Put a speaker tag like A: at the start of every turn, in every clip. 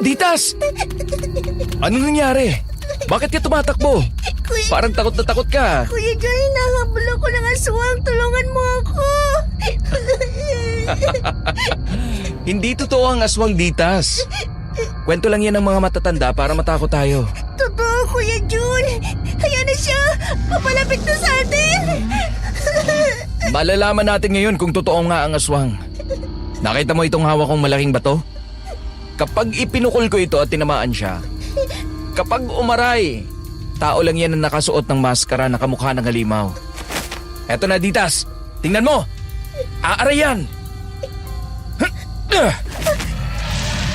A: Ditas! Ano nangyari? Bakit ka tumatakbo? Parang takot na takot ka.
B: Kuya Joy, nahabol ako ng aswang. Tulungan mo ako.
A: Hindi totoo ang aswang, Ditas. Kwento lang yan ng mga matatanda para matakot tayo.
B: Totoo, Kuya Jun. Ayan na siya. Papalapit na sa atin.
A: Malalaman natin ngayon kung totoo nga ang aswang. Nakita mo itong hawak kong malaking bato? Kapag ipinukol ko ito at tinamaan siya, kapag umaray, tao lang yan na nakasuot ng maskara na kamukha ng halimaw. Eto na, Ditas. Tingnan mo. Aaray yan.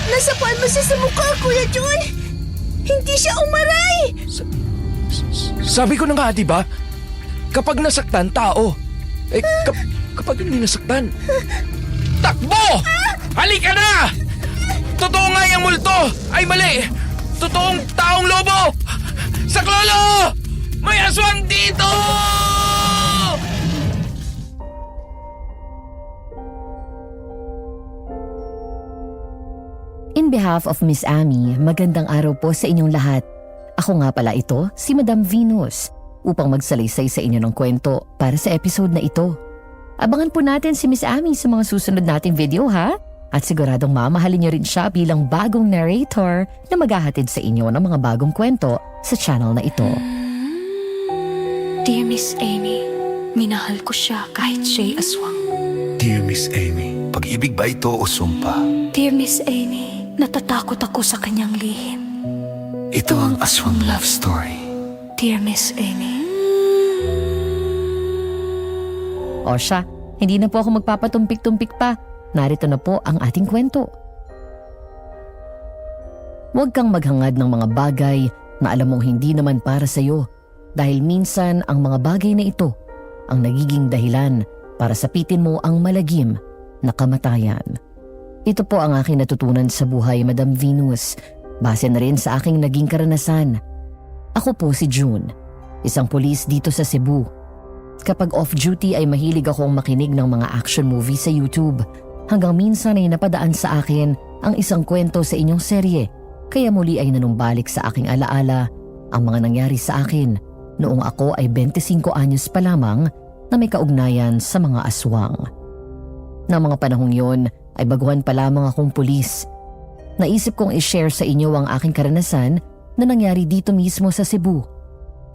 B: Nasa palmo siya sa mukha, Kuya Jun. Hindi siya umaray.
A: Sabi ko na nga, di ba? Kapag nasaktan, tao. Kapag hindi nasaktan, takbo! Halika na! Totoo nga yung multo! Ay mali! Totoong taong lobo! Saklolo! May aswang dito!
C: In behalf of Miss Amy, magandang araw po sa inyong lahat. Ako nga pala ito, si Madam Venus, upang magsalaysay sa inyo ng kwento para sa episode na ito. Abangan po natin si Miss Amy sa mga susunod nating video ha? At siguradong mamahalin niyo rin siya bilang bagong narrator na maghahatid sa inyo ng mga bagong kwento sa channel na ito.
D: Dear Miss Amy, minahal ko siya kahit siya'y aswang.
E: Dear Miss Amy, pag-ibig ba ito o sumpa?
D: Dear Miss Amy, natatakot ako sa kanyang lihim.
E: Ito ang aswang love story.
D: Dear Miss Amy.
C: O siya, hindi na po ako magpapatumpik-tumpik pa. Narito na po ang ating kwento. Huwag kang maghangad ng mga bagay na alam mong hindi naman para sa iyo dahil minsan ang mga bagay na ito ang nagiging dahilan para sapitin mo ang malagim na kamatayan. Ito po ang aking natutunan sa buhay, Madam Venus, base na rin sa aking naging karanasan. Ako po si June, isang pulis dito sa Cebu. Kapag off-duty ay mahilig akong makinig ng mga action movie sa YouTube. Hanggang minsan ay napadaan sa akin ang isang kwento sa inyong serye. Kaya muli ay nanumbalik sa aking alaala ang mga nangyari sa akin noong ako ay 25 anyos pa lamang na may kaugnayan sa mga aswang. Na mga panahong yon ay baguhan pa lamang akong pulis. Naisip kong i-share sa inyo ang aking karanasan na nangyari dito mismo sa Cebu.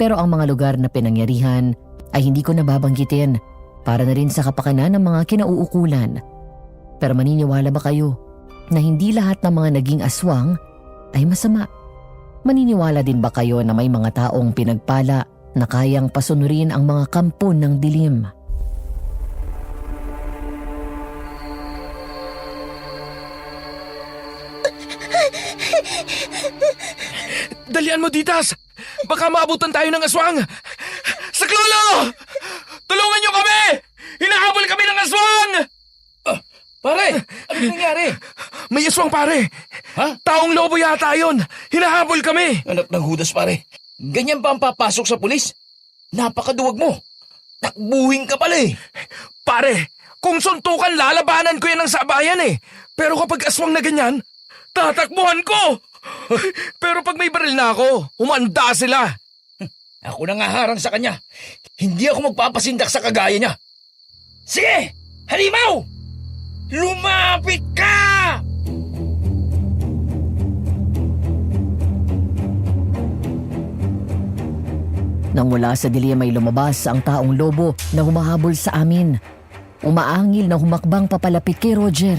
C: Pero ang mga lugar na pinangyarihan ay hindi ko nababanggitin para na rin sa kapakanan ng mga kinauukulan. Pero maniniwala ba kayo na hindi lahat ng mga naging aswang ay masama? Maniniwala din ba kayo na may mga taong pinagpala na kayang pasunurin ang mga kampo ng dilim?
A: Dalian mo, Ditas! Baka maabutan tayo ng aswang! Saklolo! Tulungan niyo kami! Hinahabol kami ng aswang!
F: Pare, ano nangyari?
A: May aswang, pare!
F: Ha?
A: Taong lobo yata yun! Hinahabol kami!
F: Anak ng Judas, pare. Ganyan ba ang papasok sa pulis? Napakaduwag mo. Takbuhin ka pala eh.
A: Pare, kung suntukan lalabanan ko yan ng sabayan eh. Pero kapag aswang na ganyan, tatakbuhan ko! Pero pag may baril na ako, humanda sila.
F: Ako na nga harang sa kanya. Hindi ako magpapasindak sa kagaya niya. Sige! Halimaw! Lumapit ka!
C: Nang mula sa dilim ay lumabas ang taong lobo na humahabol sa amin. Umaangil na humakbang papalapit kay Roger.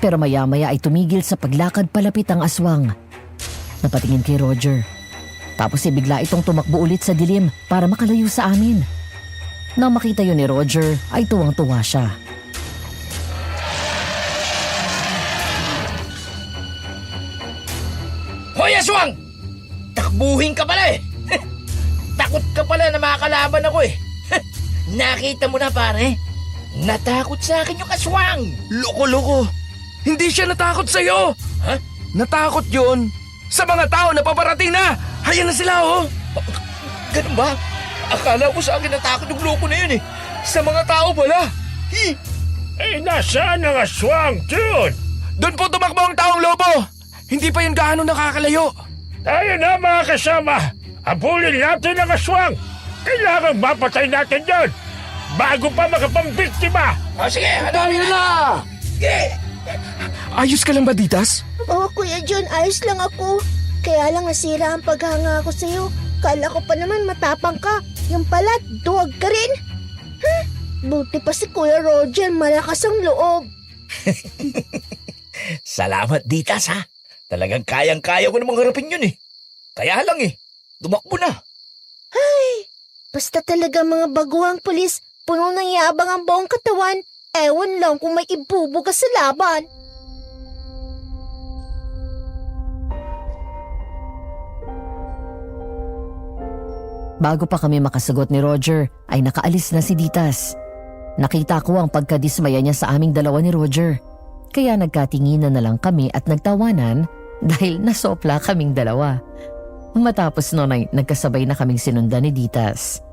C: Pero maya-maya ay tumigil sa paglakad palapit ang aswang. Napatingin kay Roger. Tapos ay bigla itong tumakbo ulit sa dilim para makalayo sa amin. Nang makita yun ni Roger ay tuwang-tuwa siya.
F: Hoy, aswang! Takbuhin ka pala eh. Takot ka pala na makakalaban ako eh. Nakita mo na, pare. Natakot sa akin yung aswang.
A: Loko-loko! Hindi siya natakot sa'yo!
F: Ha?
A: Natakot yun sa mga tao na paparating na! Hayan na sila, oh!
F: Ganun ba? Akala ko sa akin natakot yung loko na yun eh. Sa mga tao pala.
G: Eh, nasaan ang aswang, June?
A: Doon po tumakbo ang taong lobo! Hindi pa yun gaano nakakalayo.
G: Tayo na mga kasama! Abulin natin ang aswang! Kailangan mapatay natin yon bago pa makapambiktima!
F: O sige, hanapin na! Sige!
A: Ayos ka lang ba, Ditas?
B: Oo, Kuya John, ayos lang ako. Kaya lang nasira ang paghanga ko sa'yo. Kala ko pa naman matapang ka. Yung pala, duwag ka rin. Buti pa si Kuya Roger, malakas ang loob.
F: Salamat, Ditas, ha? Talagang kayang-kaya ko namang harapin yun, eh. Kaya lang, tumakbo na.
B: Basta talaga mga baguhang pulis, puno ng yabang ang buong katawan. Ewan lang kung may ibubuga sa laban.
C: Bago pa kami makasagot ni Roger, ay nakaalis na si Ditas. Nakita ko ang pagkadismaya niya sa aming dalawa ni Roger. Kaya nagkatinginan na lang kami at nagtawanan dahil nasopla kaming dalawa. Matapos noon ay nagkasabay na kaming sinundan ni Ditas.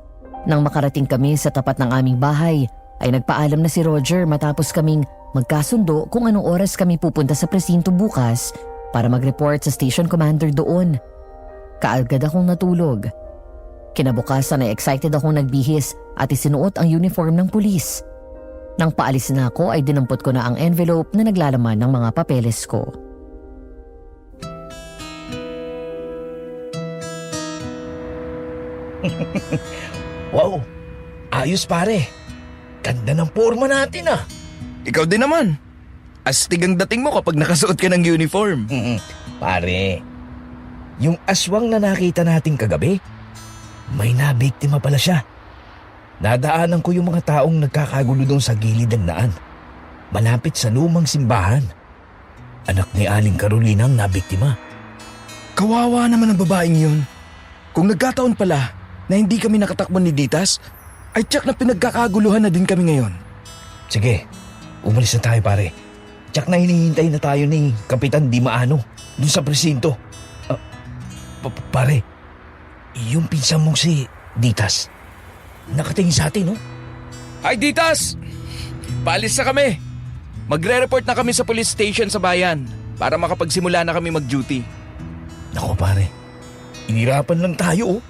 C: Nang makarating kami sa tapat ng aming bahay, ay nagpaalam na si Roger matapos kaming magkasundo kung anong oras kami pupunta sa presinto bukas para mag-report sa station commander doon. Kaagad akong natulog. Kinabukasan ay excited akong nagbihis at isinuot ang uniform ng pulis. Nang paalis na ako ay dinampot ko na ang envelope na naglalaman ng mga papeles ko.
F: Wow, ayos pare. Ganda ng forma natin, ah.
A: Ikaw din naman. Astig ang dating mo kapag nakasuot ka ng uniform.
F: Pare, yung aswang na nakita natin kagabi, may nabiktima pala siya. Nadaanan ko yung mga taong nagkakagulo doon sa gilid ng daan, malapit sa lumang simbahan. Anak ni Aling Carolina ang nabiktima.
A: Kawawa naman ang babaeng yun. Kung nagkataon pala na hindi kami nakatakbo ni Ditas, ay tiyak na pinagkakaguluhan na din kami ngayon.
F: Sige, umalis na tayo pare. Tiyak na hinihintay na tayo ni Kapitan Di Maano doon sa presinto. Pare, yung pinsan mong si Ditas, nakatingin sa atin, no?
A: Ay, Ditas! Paalis na kami. Magre-report na kami sa police station sa bayan para makapagsimula na kami mag-duty.
F: Nako pare, inirapan lang tayo, oh.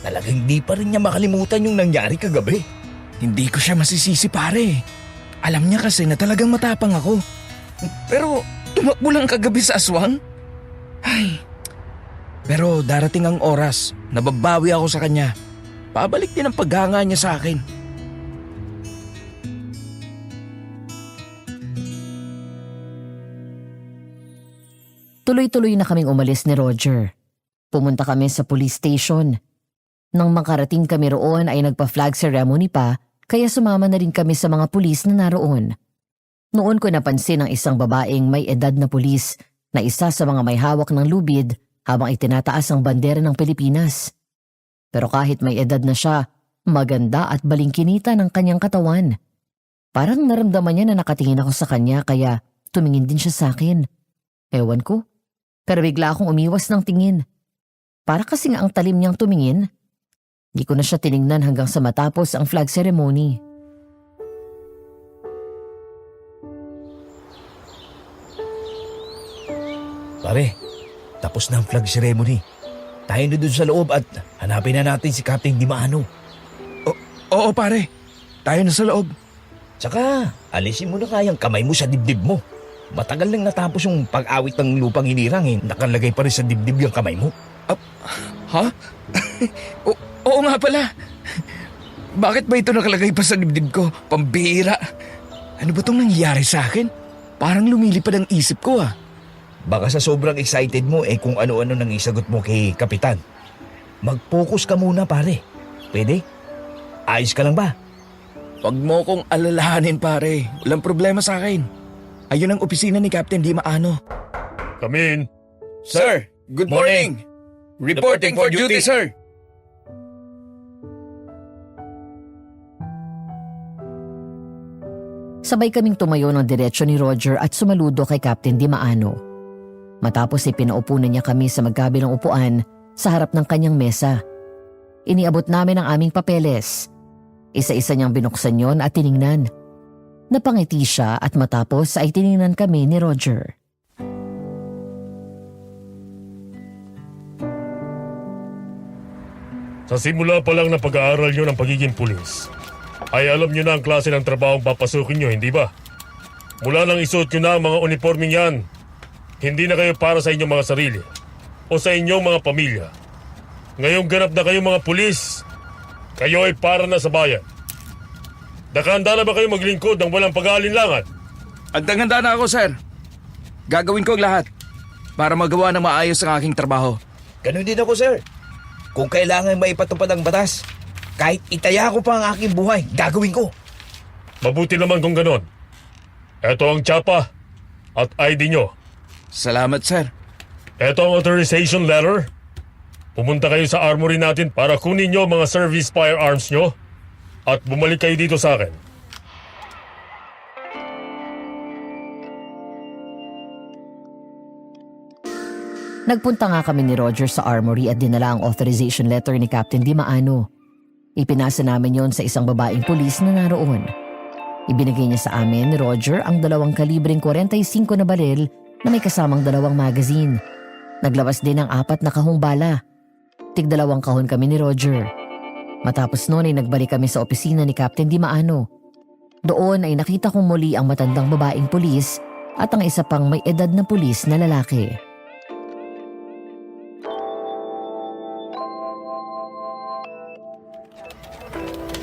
F: Talagang di pa rin niya makalimutan yung nangyari kagabi.
A: Hindi ko siya masisisi, pare. Alam niya kasi na talagang matapang ako. Pero tumakbo lang kagabi sa aswang. Ay. Pero darating ang oras na babawi ako sa kanya. Pabalik din ang paghanga niya sa akin.
C: Tuloy-tuloy na kaming umalis ni Roger. Pumunta kami sa police station. Nang makarating kami roon ay nagpa-flag ceremony pa, kaya sumama na rin kami sa mga pulis na naroon. Noon ko napansin ang isang babaeng may edad na pulis na isa sa mga may hawak ng lubid habang itinataas ang bandera ng Pilipinas. Pero kahit may edad na siya, maganda at balingkinita ng kanyang katawan. Parang naramdaman niya na nakatingin ako sa kanya kaya tumingin din siya sa akin. Ewan ko, pero bigla akong umiwas ng tingin. Para kasing ang talim niyang tumingin. Di ko na siya tiningnan hanggang sa matapos ang flag ceremony.
F: Pare, tapos na ang flag ceremony. Tayo na dun sa loob at hanapin na natin si Captain Di Maano.
A: Oo, pare. Tayo na sa loob.
F: Tsaka, alisin mo na kayang kamay mo sa dibdib mo. Matagal nang natapos yung pag-awit ng lupang hinirang, nakalagay pa rin sa dibdib yung kamay mo.
A: Ha? Oo nga pala. Bakit ba ito nakalagay pa sa dibdib ko? Pambihira. Ano ba itong nangyayari sa akin? Parang lumilipad ang isip ko, ah.
F: Baka sa sobrang excited mo kung ano-ano nang isagot mo kay Kapitan. Mag-focus ka muna pare. Pwede? Ayos ka lang ba?
A: Huwag mo kong alalahanin, pare. Walang problema sa akin. Ayun ang opisina ni Captain Di Maano.
G: Come in.
A: Sir, good morning. Reporting for duty, sir.
C: Sabay kaming tumayo ng diretsyo ni Roger at sumaludo kay Captain Di Maano. Matapos ay pinaupo na niya kami sa magkabilang upuan sa harap ng kanyang mesa. Iniabot namin ang aming papeles. Isa-isa niyang binuksan yon at tiningnan. Napangiti siya at matapos ay tiningnan kami ni Roger.
G: Sa simula pa lang na pag-aaral nyo ng pagiging pulis, ay alam nyo na ang klase ng trabahong papasukin nyo, hindi ba? Mula nang isuot nyo na ang mga uniforming yan, hindi na kayo para sa inyong mga sarili o sa inyong mga pamilya. Ngayong ganap na kayong mga pulis, kayo ay para na sa bayan. Nakahanda na ba kayo maglingkod ng walang pag-aalinlangan?
A: Agdang-handa na ako, sir. Gagawin ko ang lahat para magawa ng maayos ang aking trabaho.
F: Ganun din ako, sir. Kung kailangan maipatupad ang batas, kahit itaya ko pa ang aking buhay, gagawin ko.
G: Mabuti naman kung ganon. Ito ang tsapa at ID nyo.
A: Salamat, sir.
G: Ito ang authorization letter. Pumunta kayo sa armory natin para kunin nyo mga service firearms nyo at bumalik kayo dito sa akin.
C: Nagpunta nga kami ni Roger sa armory at dinala ang authorization letter ni Captain Di Maano. Ipinasa namin yon sa isang babaeng pulis na naroon. Ibinigay niya sa amin ni Roger ang 2 kalibreng 45 na baril na may kasamang 2 magazine. Naglabas din ng 4 na kahong bala. Tig 2 kahon kami ni Roger. Matapos noon ay nagbalik kami sa opisina ni Captain Di Maano. Doon ay nakita kong muli ang matandang babaeng pulis at ang isa pang may edad na pulis na lalaki.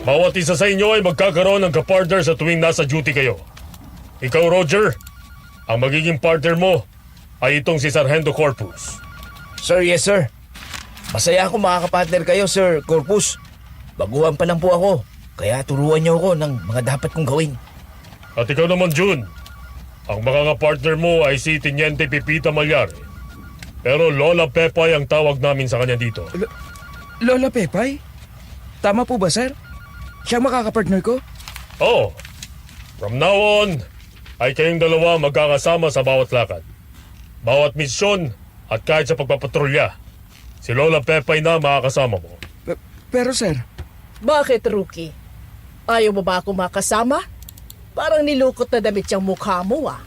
G: Bawat isa sa inyo ay magkakaroon ng kapartner sa tuwing nasa duty kayo. Ikaw, Roger, ang magiging partner mo ay itong si Sargento Corpus.
F: Sir, yes, sir. Masaya ako makakapartner kayo, Sir Corpus. Baguhan pa lang po ako, kaya turuan niyo ako ng mga dapat kong gawin.
G: At ikaw naman, June, ang makakapartner mo ay si Teniente Pipita Malyari. Pero Lola Pepay ang tawag namin sa kanya dito.
A: Lola Pepay? Tama po ba, sir? Siya makakapartner ko?
G: Oo. From now on, ay kayong dalawa magkakasama sa bawat lakad. Bawat misyon at kahit sa pagpapatrolya, si Lola Pepay na makakasama mo.
A: Pero, sir,
H: Bakit, Rookie? Ayaw mo ba ako makasama? Parang nilukot na damit yung mukha mo, ah.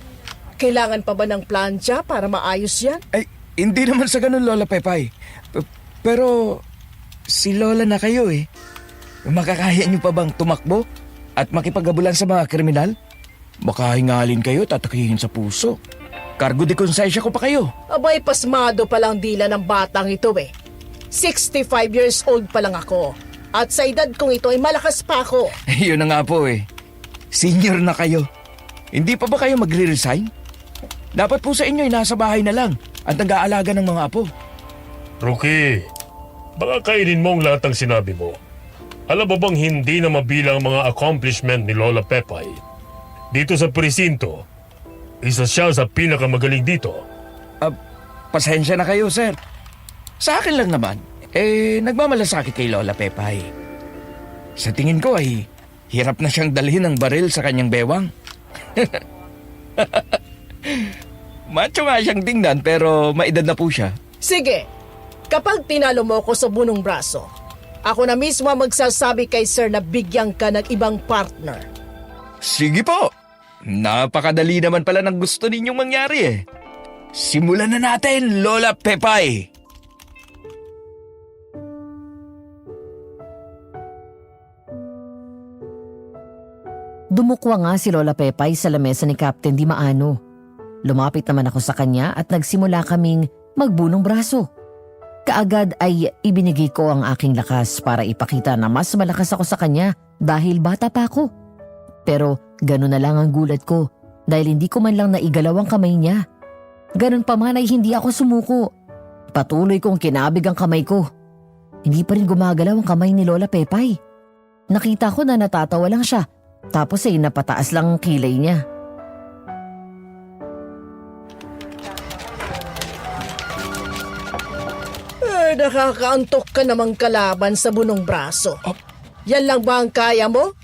H: Kailangan pa ba ng plancha para maayos yan?
A: ay, hindi naman sa ganun, Lola Pepay. Pero, si Lola na kayo eh. Makakaya niyo pa bang tumakbo at makipagabulan sa mga kriminal? Baka hingalin kayo, tatakihin sa puso. Cargo de konsensya ko pa kayo.
H: Abay, pasmado pa lang dila ng batang ito eh. 65 years old pa lang ako. At sa edad kong ito ay malakas pa ako.
A: Yun na nga po eh. Senior na kayo. Hindi pa ba kayo magre-resign? Dapat po sa inyo ay nasa bahay na lang at nag-aalaga ng mga apo.
G: Rookie, baka kainin mo ang lahat ng sinabi mo. Alam mo bang hindi na mabilang ang mga accomplishment ni Lola Pepay? Dito sa presinto, isa siya sa pinakamagaling dito.
A: Pasensya na kayo, sir. Sa akin lang naman, nagmamalasakit kay Lola Pepay. Sa tingin ko ay hirap na siyang dalhin ng baril sa kanyang bewang. Macho nga siyang tingnan pero maedad na po siya.
H: Sige, kapag tinalo mo ako sa bunong braso, ako na mismo ang magsasabi kay Sir na bigyan ka ng ibang partner.
A: Sige po. Napakadali naman pala ng gusto ninyong mangyari eh. Simulan na natin, Lola Pepay.
C: Dumukwa nga si Lola Pepay sa lamesa ni Captain Di Maano. Lumapit naman ako sa kanya at nagsimula kaming magbunong braso. Kaagad ay ibinigay ko ang aking lakas para ipakita na mas malakas ako sa kanya dahil bata pa ako. Pero gano'n na lang ang gulat ko dahil hindi ko man lang naigalaw ang kamay niya. Ganun pa man ay hindi ako sumuko. Patuloy kong kinabig ang kamay ko. Hindi pa rin gumagalaw ang kamay ni Lola Pepay. Nakita ko na natatawa lang siya tapos ay napataas lang ang kilay niya.
H: Nakakaantok ka namang kalaban sa bunong braso. Yan lang ba ang kaya mo?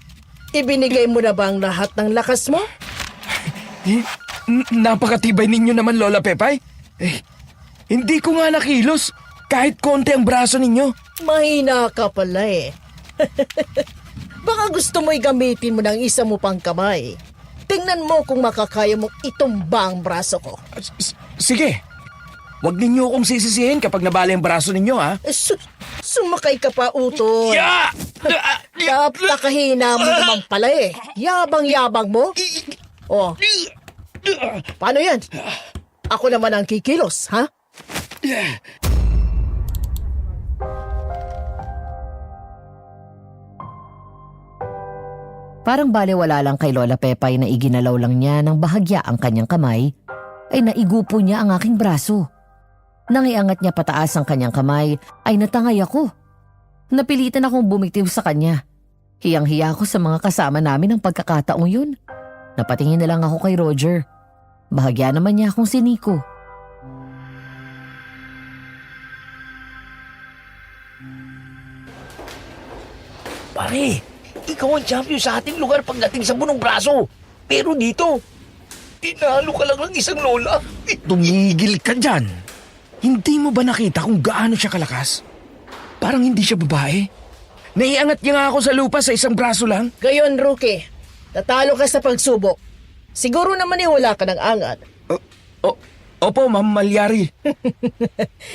H: Ibinigay mo na ba ang lahat ng lakas mo?
A: Napakatibay ninyo naman, Lola Pepay. Hindi ko nga nakilos. Kahit konti ang braso ninyo.
H: Mahina ka pala eh. Baka gusto mo'y gamitin mo ng isa mo pang kamay. Tingnan mo kung makakaya mong itumba ang braso ko.
A: Sige. Huwag ninyo akong sisisihin kapag nabali ang braso ninyo, ha?
H: Sumakay ka pa, Utoy.
A: Ya!
H: Napakahina mo naman pala eh. Yabang-yabang mo. Oh, paano yan? Ako naman ang kikilos, ha?
C: Parang balewala lang kay Lola Pepay na iginalaw lang niya ng bahagya ang kanyang kamay, ay naigupo niya ang aking braso. Nang iangat niya pataas ang kanyang kamay, ay natangay ako. Napilitan akong bumitiw sa kanya. Hiyang-hiya ako sa mga kasama namin ng pagkakataong yun. Napatingin na lang ako kay Roger. Bahagya naman niya akong si Nico.
F: Pare, ikaw ang champion sa ating lugar pagdating sa bunong braso. Pero dito, tinalo ka lang ng isang lola.
A: Tumigil ka dyan. Hindi mo ba nakita kung gaano siya kalakas? Parang hindi siya babae. Naiangat niya nga ako sa lupa sa isang braso lang.
H: Gayon, Rookie. Tatalo ka sa pagsubok. Siguro naman wala ka ng angat.
A: Opo, Ma'am Malyari.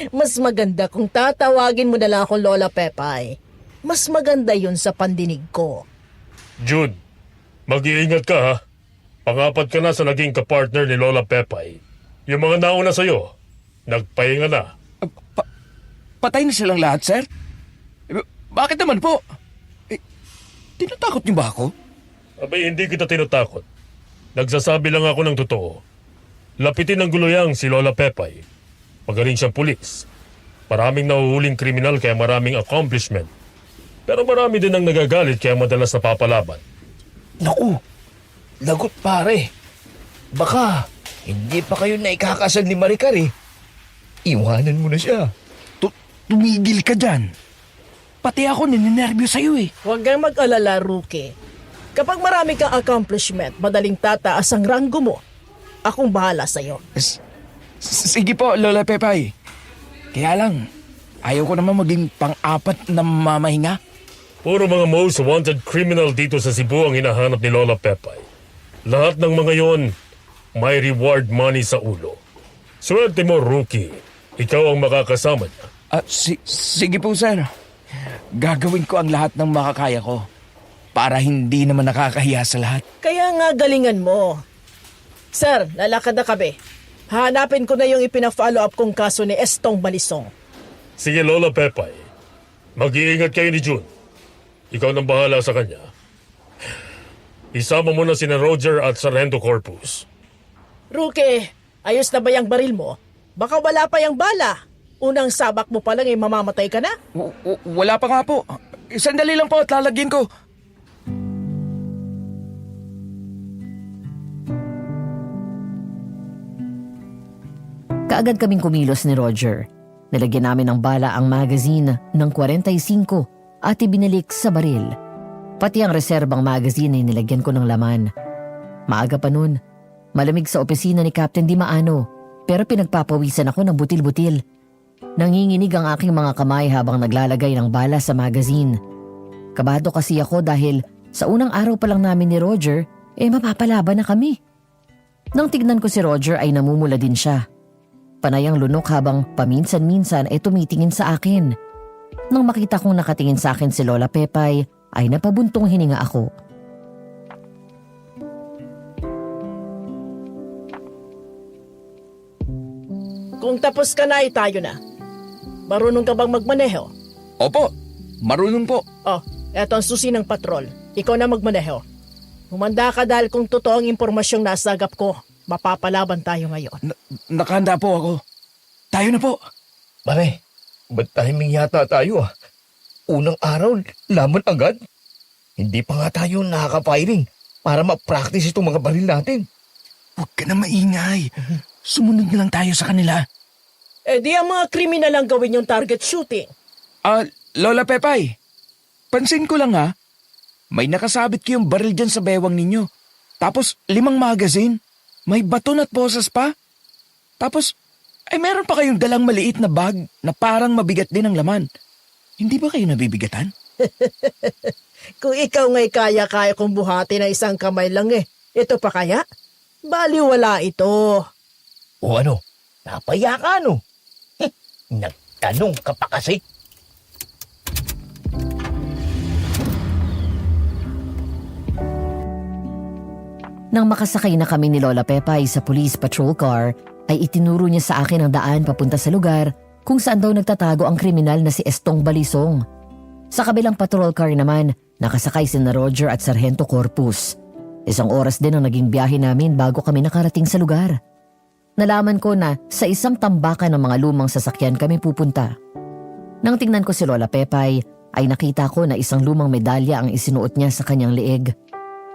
H: Mas maganda kung tatawagin mo na lang akong Lola Pepay. Mas maganda yun sa pandinig ko.
G: Jude, mag-iingat ka ha. Pangapat ka na sa naging kapartner ni Lola Pepay. Yung mga nauna sa'yo, nagpahinga na.
A: Patay na silang lahat, sir? Bakit naman po? Tinatakot niyo ba ako?
G: Abay, hindi kita tinatakot. Nagsasabi lang ako ng totoo. Lapitin ng guluyang si Lola Pepay. Magaling siyang pulis. Maraming nahuhuling kriminal kaya maraming accomplishment. Pero marami din ang nagagalit kaya madalas napapalaban.
F: Naku, lagot pare. Baka hindi pa kayo na ikakasal ni Maricar eh. Iwanan mo na siya.
A: Tumigil ka dyan. Pati ako nininervyo sa'yo eh.
H: Huwag kang mag-alala, Rookie. Kapag marami kang accomplishment, madaling tataas ang ranggo mo. Akong bahala sa'yo.
A: Sige po, Lola Pepay. Kaya lang, ayaw ko naman maging pang-apat na mamahinga.
G: Puro mga most wanted criminal dito sa Cebu ang hinahanap ni Lola Pepay. Lahat ng mga yon, may reward money sa ulo. Swerte mo, Rookie. Ikaw ang makakasama niya.
A: Sige po, sir. Gagawin ko ang lahat ng makakaya ko para hindi naman nakakahiya sa lahat.
H: Kaya nga galingan mo. Sir, lalakad na kami. Hanapin ko na yung ipina-follow up kong kaso ni Estong Balisong.
G: Sige, Lola Pepay. Mag-iingat kayo ni June. Ikaw nang bahala sa kanya. Isama mo na sina Roger at Sargento Corpus.
H: Rookie, ayos na ba yung baril mo? Baka wala pa yung bala. Unang sabak mo pa lang ay mamamatay ka na.
A: Wala pa nga po. Sandali lang po at lalagyan ko.
C: Kaagad kaming kumilos ni Roger. Nilagyan namin ng bala ang magazine ng 45 at ibinalik sa baril. Pati ang reserbang magazine ay nilagyan ko ng laman. Maaga pa nun, malamig sa opisina ni Captain Di Maano, pero pinagpapawisan ako ng butil-butil. Nanginginig ang aking mga kamay habang naglalagay ng bala sa magazine. Kabado kasi ako dahil sa unang araw pa lang namin ni Roger, mapapalaban na kami. Nang tignan ko si Roger ay namumula din siya. Panay ang lunok habang paminsan-minsan ay tumitingin sa akin. Nang makita kong nakatingin sa akin si Lola Pepay, ay napabuntong hininga ako.
H: Kung tapos ka na ay tayo na. Marunong ka bang magmaneho?
A: Opo, marunong po.
H: Oh, eto ang susi ng patrol. Ikaw na magmaneho. Humanda ka dahil kung totoo ang impormasyong nasagap ko, mapapalaban tayo ngayon.
A: Nakahanda po ako. Tayo na po.
F: Pare, ba't timing yata tayo ah? Unang araw, laman agad. Hindi pa nga tayo nakaka-firing para ma-practice itong mga baril natin.
A: Huwag ka na maingay. Sumunod na lang tayo sa kanila.
H: Di ang mga kriminal ang gawin yung target shooting.
A: Lola Pepay, pansin ko lang ha. May nakasabit kayong baril dyan sa bewang ninyo. Tapos 5 magazine. May baton at boses pa. Tapos, meron pa kayong dalang maliit na bag na parang mabigat din ang laman. Hindi ba kayo nabibigatan?
H: Kung ikaw nga'y kaya-kaya kong buhati ng isang kamay lang ito pa kaya? Baliwala ito.
F: O ano, napaya ka no? Nagtanong ka pa kasi.
C: Nang makasakay na kami ni Lola Pepay sa police patrol car, ay itinuro niya sa akin ang daan papunta sa lugar kung saan daw nagtatago ang kriminal na si Estong Balisong. Sa kabilang patrol car naman, nakasakay sina Roger at Sargento Corpus. 1 oras din ang naging biyahe namin bago kami nakarating sa lugar. Nalaman ko na sa isang tambakan ng mga lumang sasakyan kami pupunta. Nang tingnan ko si Lola Pepay, ay nakita ko na isang lumang medalya ang isinuot niya sa kanyang leeg.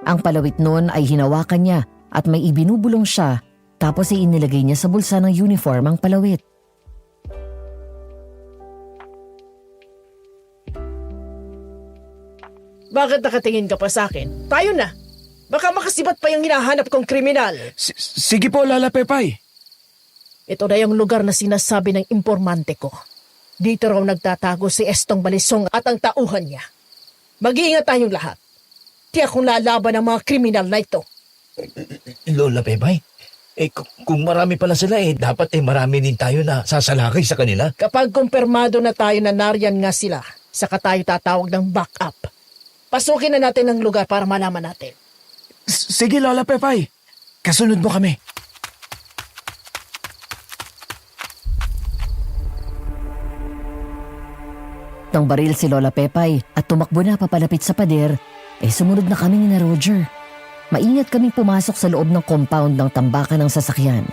C: Ang palawit nun ay hinawakan niya at may ibinubulong siya, tapos ay inilagay niya sa bulsa ng uniform ang palawit.
H: Bakit nakatingin ka pa sa akin? Tayo na. Baka makasibat pa yung hinahanap kong kriminal.
A: Sige po, Lola Pepay.
H: Ito na yung lugar na sinasabi ng impormante ko. Dito raw nagtatago si Estong Balisong at ang tauhan niya. Mag-iingat tayong lahat. Tiyak kung lalaban ang mga kriminal na ito.
F: Lola Pepay, kung marami pala sila dapat marami din tayo na sasalakay sa kanila.
H: Kapag kumpirmado na tayo na nariyan nga sila, saka tayo tatawag ng backup. Pasukin na natin ang lugar para malaman natin.
A: Sige, Lola Pepay. Kasunod mo kami.
C: Nang baril si Lola Pepay at tumakbo na papalapit sa pader, sumunod na kami ni na Roger. Maingat kaming pumasok sa loob ng compound ng tambakan ng sasakyan.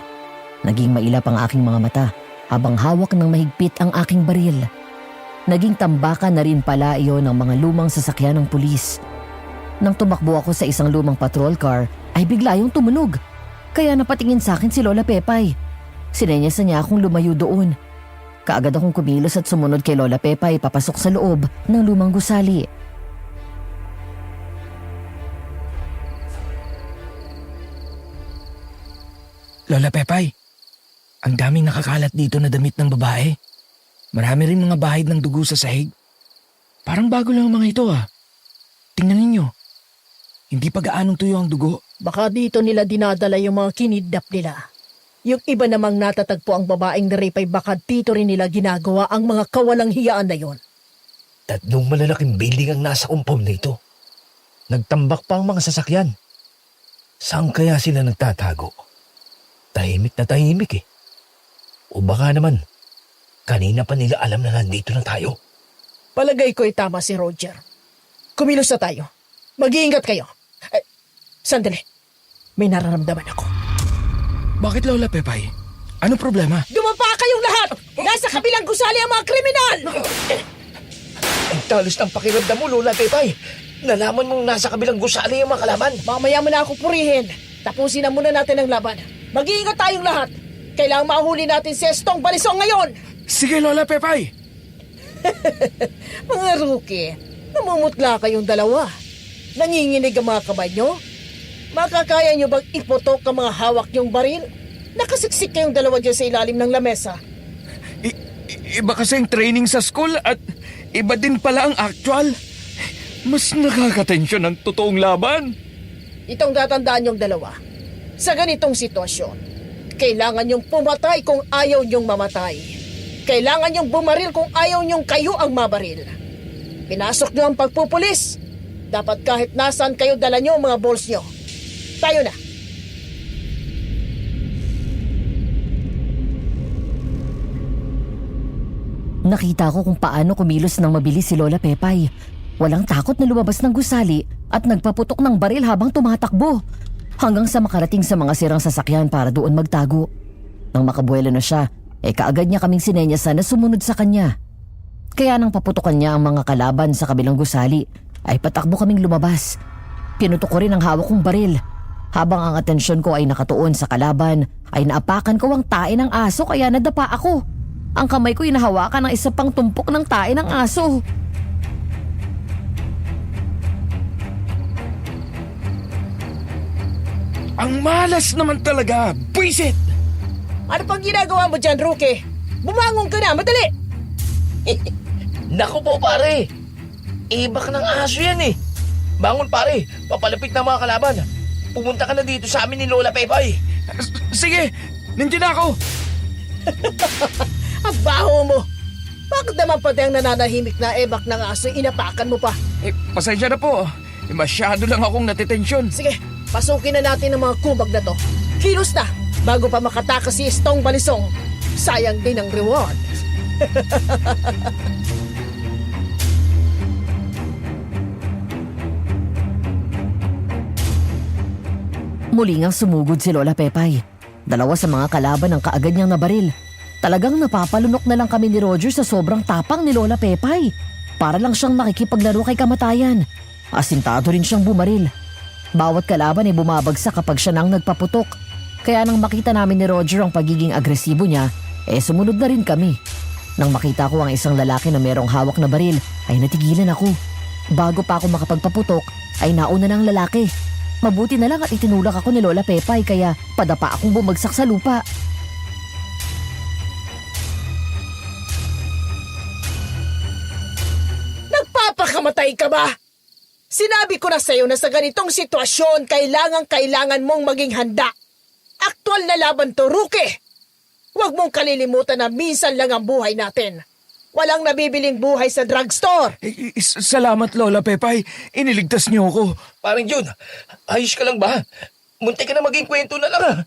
C: Naging mailap ang aking mga mata habang hawak ng mahigpit ang aking baril. Naging tambakan na rin pala iyon ng mga lumang sasakyan ng pulis. Nang tumakbo ako sa isang lumang patrol car, ay bigla yung tumunog. Kaya napatingin sa akin si Lola Pepay. Sinenyasan niya akong lumayo doon. Kaagad akong kumilos at sumunod kay Lola Pepay papasok sa loob ng lumang gusali.
A: Lola Pepay, ang daming nakakalat dito na damit ng babae. Marami rin mga bahid ng dugo sa sahig. Parang bago lang ang mga ito Tingnan ninyo. Hindi pa gaanong tuyo ang dugo.
H: Baka dito nila dinadala yung mga kinidnap nila. Yung iba namang natatagpo ang babaeng na-rape ay baka dito rin nila ginagawa ang mga kawalang hiyaan na yon.
F: 3 malalaking building ang nasa compound na ito. Nagtambak pa ang mga sasakyan. Saan kaya sila nagtatago? Tahimik na tahimik O baka naman, kanina pa nila alam na nandito na tayo.
H: Palagay ko ay tama si Roger. Kumilos na tayo. Mag-iingat kayo. Sandali. May nararamdaman ako.
A: Bakit, Lola Pepay? Anong problema?
H: Dumapa kayong lahat! Nasa kabilang gusali ang mga kriminal!
F: Ang talos ng pakiramdam mo, Lola Pepay. Nalaman mong nasa kabilang gusali yung mga kalaban.
H: Mamaya mo na ako purihin. Tapusin na muna natin ang laban. Mag-iingat tayong lahat. Kailangang mahuli natin si Estong Balisong ngayon.
A: Sige, Lola Pepay.
H: Mga rookie, namumutla kayong dalawa. Nanginginig ang mga kamay nyo? Makakaya nyo bang iputok ang mga hawak nyong baril? Nakasiksik kayong dalawa dyan sa ilalim ng lamesa.
A: Iba kasi ang training sa school at iba din pala ang actual. Mas nakakatensyon ang totoong laban.
H: Itong tatandaan nyong dalawa. Sa ganitong sitwasyon, kailangan nyong pumatay kung ayaw nyong mamatay. Kailangan nyong bumaril kung ayaw nyong kayo ang mabaril. Pinasok nyo ang pagpupulis. Dapat kahit nasaan kayo dala nyo ang mga balls nyo. Tayo na.
C: Nakita ko kung paano kumilos ng mabilis si Lola Pepay. Walang takot na lumabas ng gusali at nagpaputok ng baril habang tumatakbo. Hanggang sa makarating sa mga sirang sasakyan para doon magtago. Nang makabuelo na siya, kaagad niya kaming sinenyasan na sumunod sa kanya. Kaya nang paputukan niya ang mga kalaban sa kabilang gusali, ay patakbo kaming lumabas. Pinutok ko rin ang hawak kong baril. Habang ang atensyon ko ay nakatuon sa kalaban, ay naapakan ko ang tae ng aso kaya nadapa ako. Ang kamay ko inahawakan ng isa pang tumpok ng tae ng aso.
A: Ang malas naman talaga, buisit!
H: Ano pang ginagawa mo dyan, rookie? Bumangon ka na, madali!
F: Naku po, pare. Ibak ng aso yan Bangon, pare. Papalapit na mga kalaban. Pumunta ka na dito sa amin ni Lola Pepay.
A: Sige, nandiyan na ako.
H: Ang baho mo! Bakit naman pati ang nananahimik na ebak ng aso inapakan mo pa?
A: Pasensya na po. Masyado lang akong natitensyon.
H: Sige, pasukin na natin ang mga kubag na to. Kilos na, bago pa makatakas si Estong Balisong. Sayang din ang reward.
C: Muli ngang sumugod si Lola Pepay. Dalawa sa mga kalaban ang kaagad niyang nabaril. Talagang napapalunok na lang kami ni Roger sa sobrang tapang ni Lola Pepay. Para lang siyang nakikipaglaro kay kamatayan. Asintado rin siyang bumaril. Bawat kalaban ay bumabagsak kapag siya nang nagpaputok. Kaya nang makita namin ni Roger ang pagiging agresibo niya, sumunod na rin kami. Nang makita ko ang isang lalaki na merong hawak na baril, ay natigilan ako. Bago pa ako makapagpaputok, ay nauna ng lalaki. Mabuti na lang at itinulak ako ni Lola Pepay kaya padapa akong bumagsak sa lupa.
H: Nagpapakamatay ka ba? Sinabi ko na sa'yo na sa ganitong sitwasyon, kailangan mong maging handa. Aktual na laban to, Rookie. Huwag mong kalilimutan na minsan lang ang buhay natin. Walang nabibiling buhay sa drugstore.
A: Salamat, Lola Pepay. Iniligtas niyo ako.
F: Parang Jun, ayos ka lang ba? Muntik ka na maging kwento na lang ah.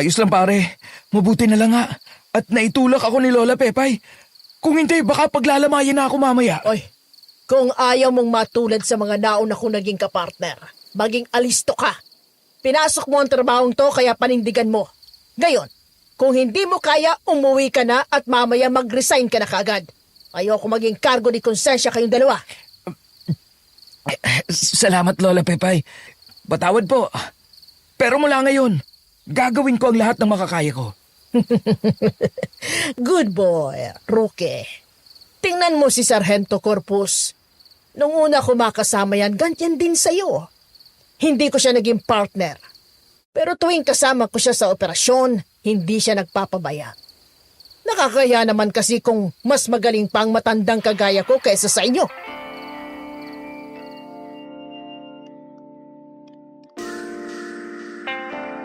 A: Ayos lang, pare. Mabuti na lang nga. At naitulak ako ni Lola Pepay. Kung hindi, baka paglalamayan na ako mamaya.
H: Oy, kung ayaw mong matulad sa mga nauna kong naging kapartner, maging alisto ka. Pinasok mo ang trabahong to kaya panindigan mo. Ngayon, kung hindi mo kaya, umuwi ka na at mamaya mag-resign ka na kaagad. Ayoko maging kargo ni konsensya kayong dalawa.
A: Salamat, Lola Pepay. Patawad po. Pero mula ngayon, gagawin ko ang lahat ng makakaya ko.
H: Good boy, Rookie. Tingnan mo si Sargento Corpus. Nung una ko makasama yan, ganyan din sa'yo. Hindi ko siya naging partner. Pero tuwing kasama ko siya sa operasyon, hindi siya nagpapabaya. Nakakaya naman kasi kung mas magaling pang matandang kagaya ko kaysa sa inyo.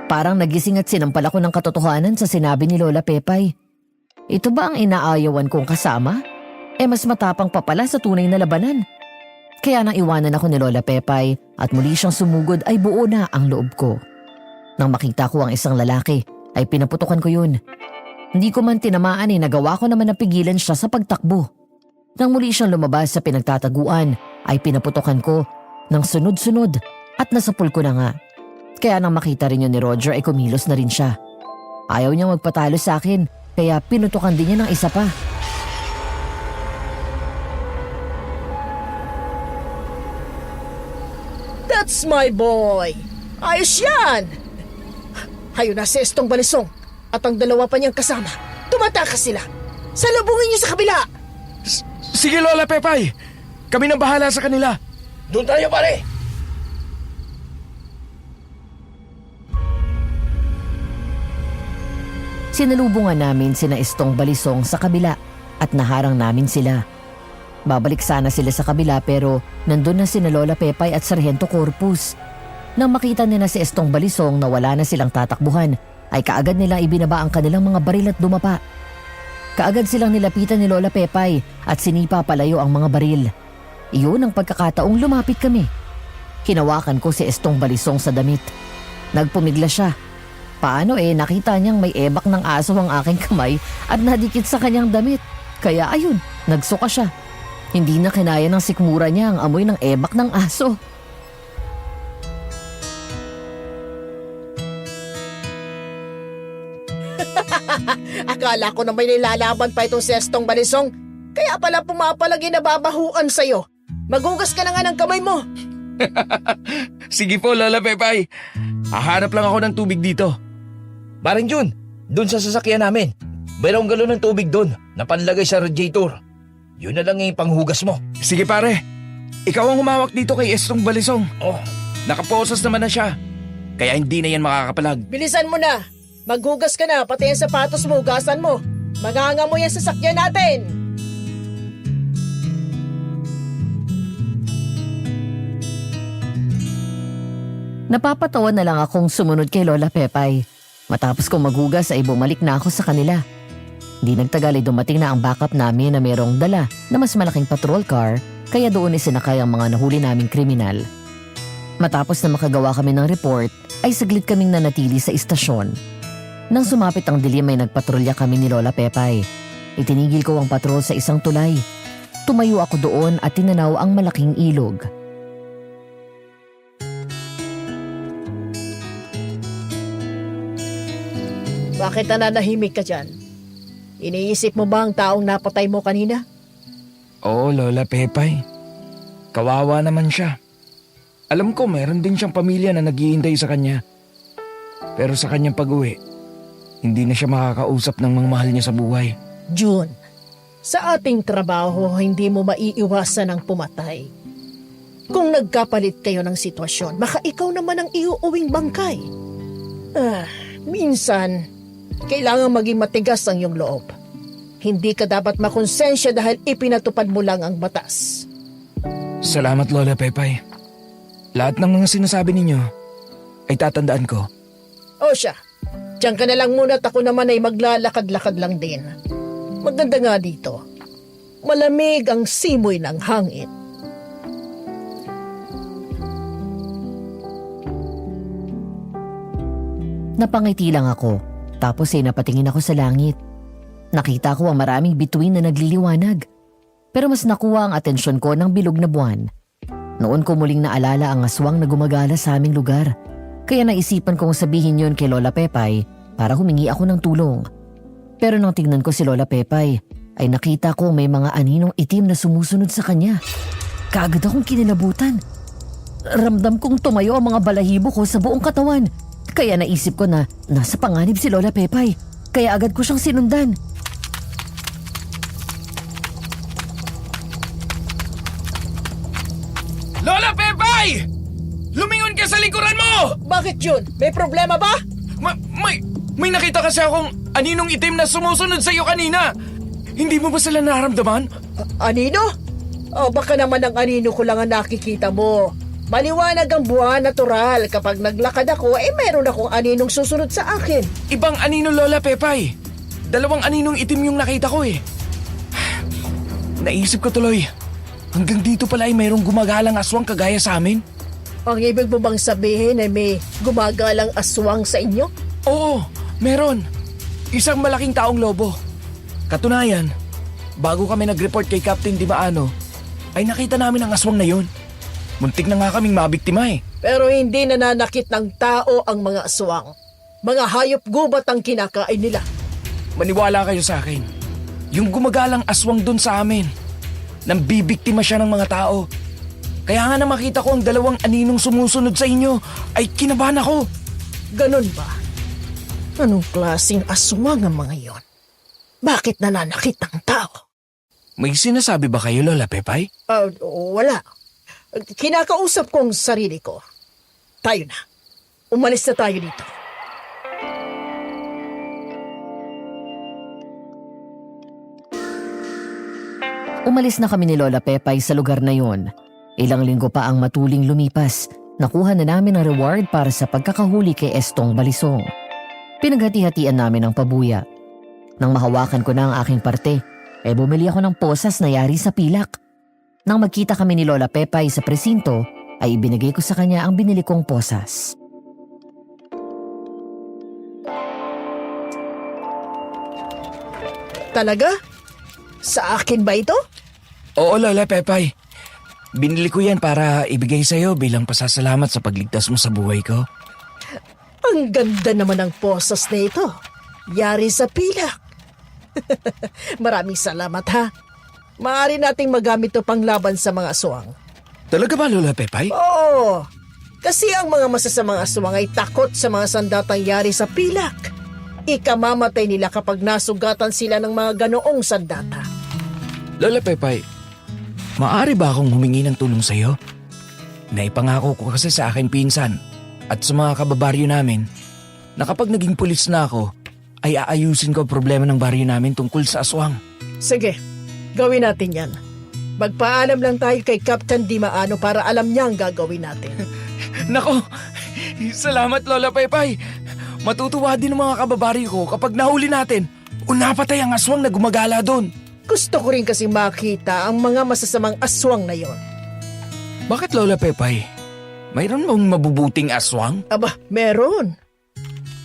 C: Parang nagising at sinampal ako ng katotohanan sa sinabi ni Lola Pepay. Ito ba ang inaayawan kong kasama? Mas matapang pa pala sa tunay na labanan. Kaya nang iwanan ako ni Lola Pepay at muli siyang sumugod ay buo na ang loob ko. Nang makita ko ang isang lalaki ay pinaputukan ko yun. Hindi ko man tinamaan nagawa ko naman na pigilan siya sa pagtakbo. Nang muli siyang lumabas sa pinagtataguan ay pinaputukan ko ng sunod-sunod at nasapul ko na nga. Kaya nang makita rin yun ni Roger ay kumilos na rin siya. Ayaw niyang magpatalo sa akin kaya pinutukan din niya ng isa pa.
H: That's my boy! Ayos yan! Hayun na si Estong Balisong at ang dalawa pa niyang kasama. Tumatakas sila. Salubungin niyo sa kabila!
A: Sige, Lola Pepay. Kami nang bahala sa kanila.
F: Doon tayo pare!
C: Sinalubungan namin sina Estong Balisong sa kabila at naharang namin sila. Babalik sana sila sa kabila pero nandun na sina Lola Pepay at Sargento Corpus. Nang makita nila si Estong Balisong na wala na silang tatakbuhan, ay kaagad nilang ibinaba ang kanilang mga baril at dumapa. Kaagad silang nilapitan ni Lola Pepay at sinipa palayo ang mga baril. Iyon ang pagkakataong lumapit kami. Hinawakan ko si Estong Balisong sa damit. Nagpumigla siya. Paano nakita niyang may ebak ng aso ang aking kamay at nadikit sa kanyang damit. Kaya ayun, nagsuka siya. Hindi na kinaya ng sikmura niya ang amoy ng ebak ng aso.
H: Akala ko na may nilalaban pa itong si Estong Balisong. Kaya pala pumapalagi na babahuan sa'yo. Magugas ka na nga ng kamay mo.
A: Sige po, Lola Pepay. Hahanap lang ako ng tubig dito.
F: Parang Jun, doon sa sasakyan namin. Mayroong galon ng tubig doon na panlagay sa radiator. Yun na lang yung panghugas mo.
A: Sige, pare. Ikaw ang humawak dito kay Estong Balisong.
F: Oh,
A: Nakaposas naman na siya. Kaya hindi na yan makakapalag.
H: Bilisan mo na. Maghugas ka na, pati yung sapatos mo, hugasan mo. Maganga mo yan sa sasakyan natin.
C: Napapatawa na lang akong sumunod kay Lola Pepay. Matapos kong maghugas ay bumalik na ako sa kanila. Di nagtagal ay dumating na ang backup namin na mayroong dala na mas malaking patrol car kaya doon isinakay ang mga nahuli naming kriminal. Matapos na makagawa kami ng report ay saglit kaming nanatili sa istasyon. Nang sumapit ang dilim ay nagpatrolya kami ni Lola Pepay. Itinigil ko ang patrol sa isang tulay. Tumayo ako doon at tinanaw ang malaking ilog.
H: Bakit nananahimik ka dyan? Iniisip mo ba ang taong napatay mo kanina?
A: Oo, Lola Pepay. Kawawa naman siya. Alam ko meron din siyang pamilya na naghihintay sa kanya. Pero sa kanyang pag-uwi, hindi na siya makakausap ng mga mahal niya sa buhay.
H: June, sa ating trabaho, hindi mo maiiwasan ang pumatay. Kung nagkapalit kayo ng sitwasyon, baka ikaw naman ang iuuwing bangkay. Minsan, kailangan maging matigas ang iyong loob. Hindi ka dapat makonsensya dahil ipinatupad mo lang ang batas.
A: Salamat, Lola Pepay. Lahat ng mga sinasabi ninyo ay tatandaan ko.
H: O siya, diyan ka na lang muna at ako naman ay maglalakad-lakad lang din. Maganda nga dito. Malamig ang simoy ng hangin.
C: Napangiti lang ako, tapos ay napatingin ako sa langit. Nakita ko ang maraming bituin na nagliliwanag. Pero mas nakuha ang atensyon ko ng bilog na buwan. Noon ko muling naalala ang aswang na gumagala sa aming lugar. Kaya naisipan kong sabihin yon kay Lola Pepay para humingi ako ng tulong. Pero nang tignan ko si Lola Pepay, ay nakita ko may mga aninong itim na sumusunod sa kanya. Kaagad akong kinilabutan. Ramdam kong tumayo ang mga balahibo ko sa buong katawan. Kaya naisip ko na nasa panganib si Lola Pepay. Kaya agad ko siyang sinundan.
A: Lola Pepay! Lumingon ka sa likuran mo!
H: Bakit yun? May problema ba?
A: May nakita kasi akong aninong itim na sumusunod sa iyo kanina. Hindi mo ba sila naramdaman?
H: Anino? O baka naman ang anino ko lang ang nakikita mo. Maliwanag ang buwan, natural. Kapag naglakad ako, meron akong aninong susunod sa akin.
A: Ibang anino, Lola Pepay. 2 aninong itim yung nakita ko eh. Naisip ko tuloy, hanggang dito pala ay mayroong gumagalang aswang kagaya sa amin.
H: Ang ibig mo bang sabihin ay may gumagalang aswang sa inyo?
A: Oo, meron. Isang malaking taong lobo. Katunayan, bago kami nag-report kay Captain Dimaano, ay nakita namin ang aswang na yun. Muntik na nga kaming mabiktima eh.
H: Pero hindi nananakit ng tao ang mga aswang. Mga hayop gubat ang kinakain nila.
A: Maniwala kayo sa akin. Yung gumagalang aswang dun sa amin, nang bibiktima siya ng mga tao. Kaya nga na makita ko ang 2 aninong sumusunod sa inyo, ay kinabahan ako.
H: Ganon ba? Anong klaseng aswang ang mga yon? Bakit nananakit ng tao?
A: May sinasabi ba kayo, Lola Pepay?
H: Wala. Kinakausap ko ang sarili ko. Tayo na. Umalis na tayo dito.
C: Umalis na kami ni Lola Pepay sa lugar na yon. Ilang linggo pa ang matuling lumipas. Nakuha na namin ang reward para sa pagkakahuli kay Estong Balisong. Pinaghati-hatian namin ang pabuya. Nang mahawakan ko na ang aking parte, bumili ako ng posas na yari sa pilak. Nang magkita kami ni Lola Pepay sa presinto, ay ibinigay ko sa kanya ang binili kong posas.
H: Talaga? Sa akin ba ito?
A: Oo, Lola Pepay. Binili ko yan para ibigay sa'yo bilang pasasalamat sa pagligtas mo sa buhay ko.
H: Ang ganda naman ng posas na ito. Yari sa pilak. Maraming salamat ha. Maaari nating magamit ito pang laban sa mga aswang.
A: Talaga ba, Lola Pepay?
H: Oo. Kasi ang mga masasamang aswang ay takot sa mga sandatang yari sa pilak. Ikamamatay nila kapag nasugatan sila ng mga ganoong sandata.
A: Lola Pepay, maaari ba akong humingi ng tulong sa'yo? Naipangako ko kasi sa akin pinsan at sa mga kababaryo namin na kapag naging pulis na ako, ay aayusin ko ang problema ng baryo namin tungkol sa aswang.
H: Sige, gawin natin yan. Magpaalam lang tayo kay Captain Dimaano para alam niya ang gagawin natin.
A: Nako, salamat Lola Pepay. Matutuwa din ang mga kababaryo ko kapag nahuli natin O napatay ang aswang na gumagala doon?
H: Gusto ko rin kasi makita ang mga masasamang aswang na yon.
A: Bakit, Lola Pepay? Mayroon bang mabubuting aswang?
H: Aba, meron.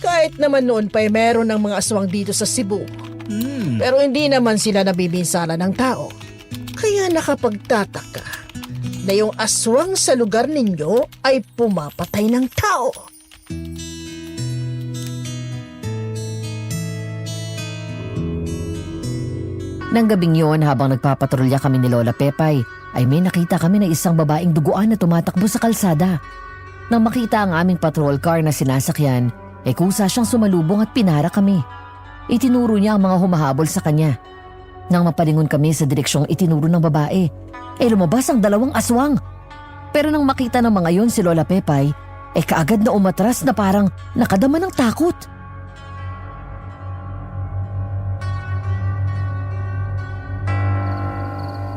H: Kahit naman noon pa'y meron ng mga aswang dito sa Cebu. Pero hindi naman sila nabibinsala ng tao. Kaya nakapagtataka na yung aswang sa lugar ninyo ay pumapatay ng tao.
C: Nang gabing yon, habang nagpapatrolya kami ni Lola Pepay, ay may nakita kami na isang babaeng duguan na tumatakbo sa kalsada. Nang makita ang aming patrol car na sinasakyan, kusa siyang sumalubong at pinara kami. Itinuro niya ang mga humahabol sa kanya. Nang mapalingon kami sa direksyong itinuro ng babae, lumabas ang 2 aswang. Pero nang makita ng mga yon si Lola Pepay, kaagad na umatras na parang nakadama ng takot.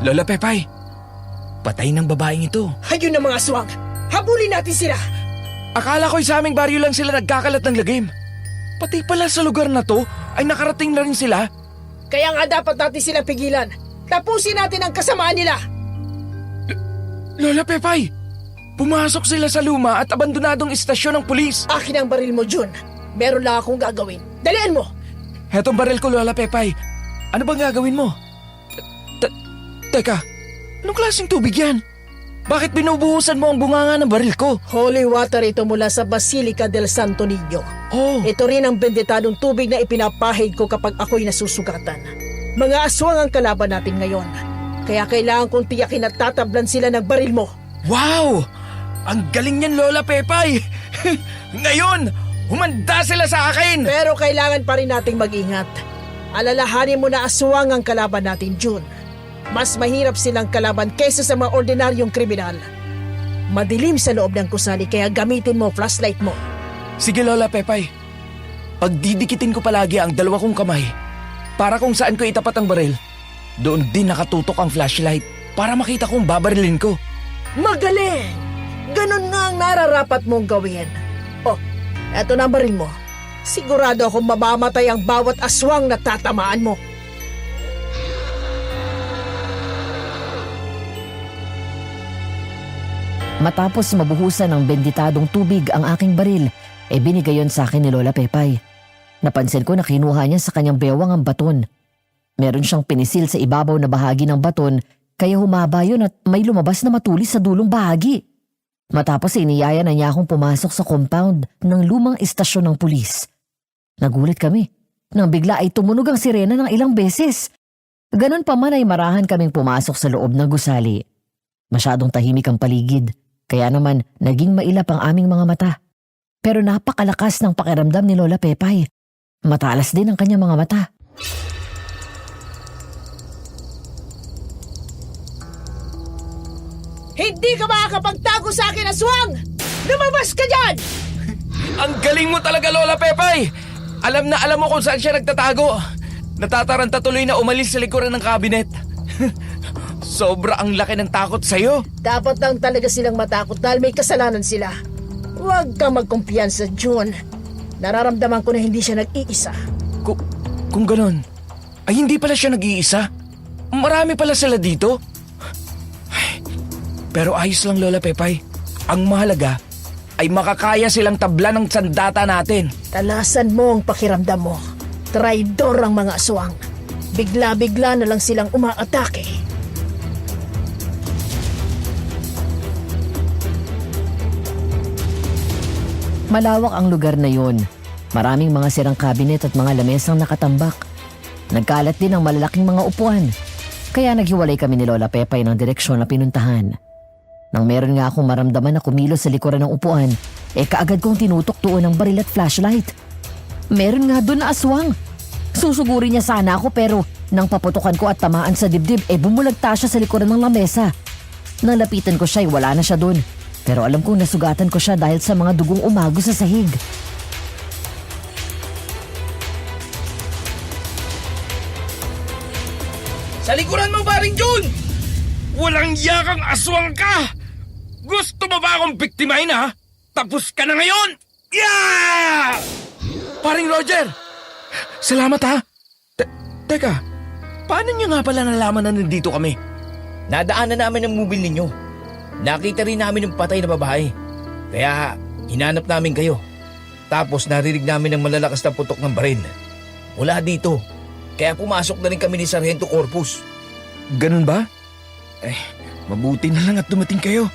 A: Lola Pepay, patay ng babaeng ito.
H: Ayun ang mga aswang! Habulin natin sila!
A: Akala ko'y sa aming baryo lang sila nagkakalat ng lagim. Pati pala sa lugar na to ay nakarating na rin sila.
H: Kaya nga dapat natin sila pigilan. Tapusin natin ang kasamaan nila!
A: Lola Pepay, pumasok sila sa luma at abandonadong istasyon ng pulis.
H: Akin ang baril mo, Jun. Meron lang akong gagawin. Dalian mo!
A: Hetong baril ko, Lola Pepay. Ano bang gagawin mo? Teka, anong klaseng tubig yan? Bakit binubuhusan mo ang bunganga ng baril ko?
H: Holy water ito mula sa Basilica del Santo Niño.
A: Oh,
H: Ito rin ang bendetadong tubig na ipinapahid ko kapag ako'y nasusugatan. Mga aswang ang kalaban natin ngayon. Kaya kailangan kong tiyakin at tatablan sila ng baril mo.
A: wow! Ang galing niyan, Lola Pepay! Ngayon, humanda sila sa akin!
H: Pero kailangan pa rin nating mag-ingat. Alalahanin mo na aswang ang kalaban natin, June. Mas mahirap silang kalaban kaysa sa mga ordinaryong kriminal. Madilim sa loob ng kusali kaya gamitin mo flashlight mo.
A: Sige, Lola Pepay. Pagdidikitin ko palagi ang 2 kong kamay para kung saan ko itapat ang baril. Doon din nakatutok ang flashlight para makita kung babarilin ko.
H: Magaling! Ganon nga ang nararapat mong gawin. Oh, eto na ang baril mo. Sigurado akong mamamatay ang bawat aswang na tatamaan mo.
C: Matapos mabuhusan ng benditadong tubig ang aking baril, binigay yon sa akin ni Lola Pepay. Napansin ko na kinuha niya sa kanyang bewang ang baton. Meron siyang pinisil sa ibabaw na bahagi ng baton kaya humaba yun at may lumabas na matulis sa dulong bahagi. Matapos iniyaya na niya akong pumasok sa compound ng lumang istasyon ng pulis. Nagulat kami nang bigla ay tumunog ang sirena ng ilang beses. Ganon pa man ay marahan kaming pumasok sa loob ng gusali. Masyadong tahimik ang paligid. Kaya naman, naging mailap ang aming mga mata. Pero napakalakas ng pakiramdam ni Lola Pepay. Matalas din ang kanyang mga mata.
H: Hindi ka makakapagtago sa akin, aswang! Lumabas ka dyan!
A: Ang galing mo talaga, Lola Pepay! Alam na alam mo kung saan siya nagtatago. Natataranta tuloy na umalis sa likuran ng kabinet. Sobra ang laki ng takot sa'yo.
H: Dapat lang talaga silang matakot dahil may kasalanan sila. Huwag kang magkumpiyansa, June. Nararamdaman ko na hindi siya nag-iisa.
A: Kung ganon, ay hindi pala siya nag-iisa. Marami pala sila dito. Pero ayos lang, Lola Pepay. Ang mahalaga ay makakaya silang tabla ng sandata natin.
H: Talasan mo ang pakiramdam mo. Traidor ang mga aswang. Bigla-bigla na lang silang umaatake.
C: Malawak ang lugar na yun. Maraming mga sirang kabinet at mga lamesang nakatambak. Nagkalat din ang malalaking mga upuan. Kaya naghiwalay kami ni Lola Pepay ng direksyon na pinuntahan. Nang meron nga akong maramdaman na kumilos sa likuran ng upuan, kaagad kong tinutok tuon ng baril at flashlight. Meron nga doon na aswang. Susugurin niya sana ako pero nang paputukan ko at tamaan sa dibdib, bumulagta siya sa likuran ng lamesa. Nang lapitan ko siya, wala na siya doon. Pero alam kong nasugatan ko siya dahil sa mga dugong umago sa sahig.
A: Sa likuran mo, Paring June! Walang yakang aswang ka! Gusto mo ba akong biktimahin, ha? Tapos ka na ngayon! Yeah! Paring Roger! Salamat, ha? Teka, paano niyo nga pala nalaman na nandito kami?
F: Nadaanan namin ang mobile ninyo. Nakita rin namin yung patay na babae. Kaya hinanap namin kayo. Tapos narinig namin ang malalakas na putok ng baril. Mula dito. Kaya pumasok na rin kami ni Sargento Corpus.
A: Ganun ba? Eh, mabuti na lang at dumating kayo.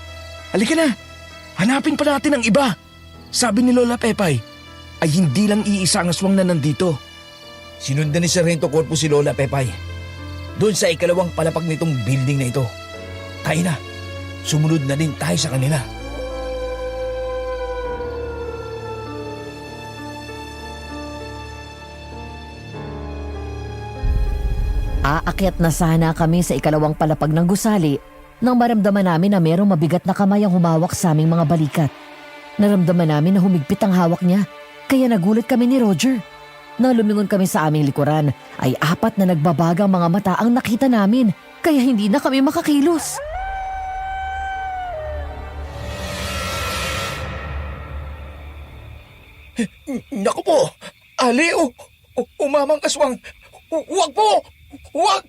A: Halika na, hanapin pa natin ang iba. Sabi ni Lola Pepay, ay hindi lang iisa ang aswang na nandito.
F: Sinundan ni Sargento Corpus si Lola Pepay. Doon sa ikalawang palapag nitong building na ito. Tayo na, sumunod na din tayo sa kanila.
C: Aakyat na sana kami sa ikalawang palapag ng gusali nang maramdaman namin na merong mabigat na kamay ang humawak sa aming mga balikat. Naramdaman namin na humigpit ang hawak niya, kaya nagulat kami ni Roger. Nang lumingon kami sa aming likuran, ay 4 na nagbabagang mga mata ang nakita namin, kaya hindi na kami makakilos.
F: Naku po! Ali, umamang aswang! Huwag po! Huwag!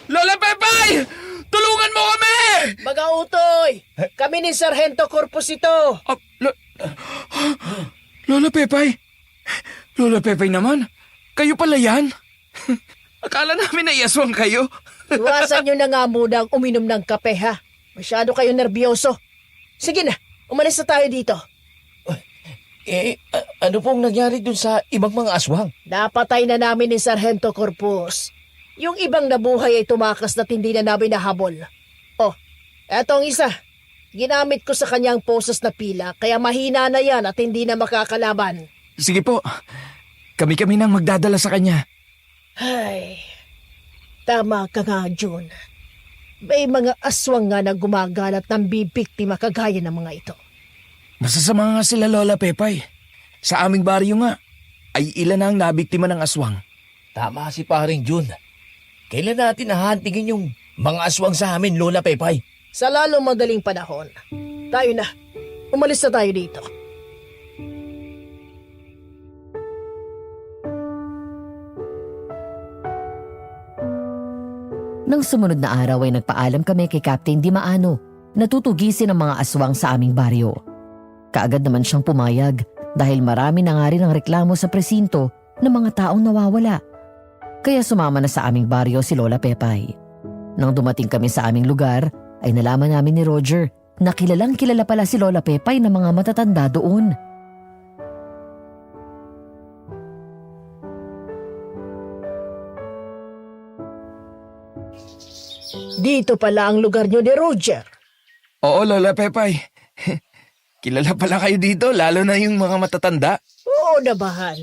A: Lola Pepay! Tulungan mo kami!
H: Mga utoy, kami ni Sargento Corpus ito.
A: Lola Pepay? Lola Pepay naman? Kayo pala yan? Akala namin na iaswang kayo.
H: Iwasan nyo na nga muna ang uminom ng kape ha. Masyado kayo nerbiyoso. Sige na, umalis na tayo dito.
F: Ano pong nangyari dun sa ibang mga aswang?
H: Napatay na namin ni Sargento Corpus. Yung ibang nabuhay ay tumakas na hindi na namin nahabol. Oh, etong isa. Ginamit ko sa kanyang poses na pila kaya mahina na yan at hindi na makakalaban.
A: Sige po, kami-kami nang magdadala sa kanya.
H: Ay, tama ka nga, June. May mga aswang nga na gumagalat ng bibiktima kagaya ng mga ito.
A: Masasama nga sila Lola Pepay. Sa aming baryo nga, ay ilan na ang nabiktima ng aswang.
F: Tama si paring Jun. Kailan natin nahantingin yung mga aswang sa amin, Lola Pepay?
H: Sa lalong madaling panahon. Tayo na. Umalis na tayo dito.
C: Nang sumunod na araw ay nagpaalam kami kay Captain Dimaano na tutugisin ang mga aswang sa aming baryo. Kaagad naman siyang pumayag dahil marami na nga rin ang reklamo sa presinto ng mga taong nawawala. Kaya sumama na sa aming baryo si Lola Pepay. Nang dumating kami sa aming lugar ay nalaman namin ni Roger na kilalang kilala pala si Lola Pepay ng mga matatanda doon.
H: Dito pala ang lugar niyo ni Roger.
A: Oo, Lola Pepay. Kilala pala kayo dito, lalo na yung mga matatanda.
H: Oo na, bahal.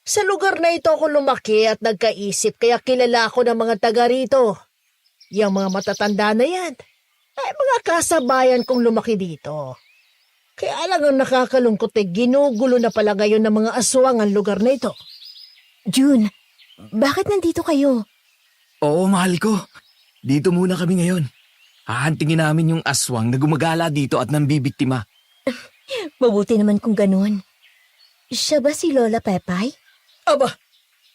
H: Sa lugar na ito ako lumaki at nagkaisip kaya kilala ako ng mga taga rito. Yung mga matatanda na yan, ay mga kasabayan kong lumaki dito. Kaya lang ang nakakalungkot eh, ginugulo na pala ngayon ng mga aswang ang lugar na ito.
B: June, bakit nandito kayo?
A: Oo, mahal ko. Dito muna kami ngayon. Hahantingin namin yung aswang na gumagala dito at nambibiktima.
B: Mabuti naman kung ganun. Siya ba si Lola Pepay?
H: Aba,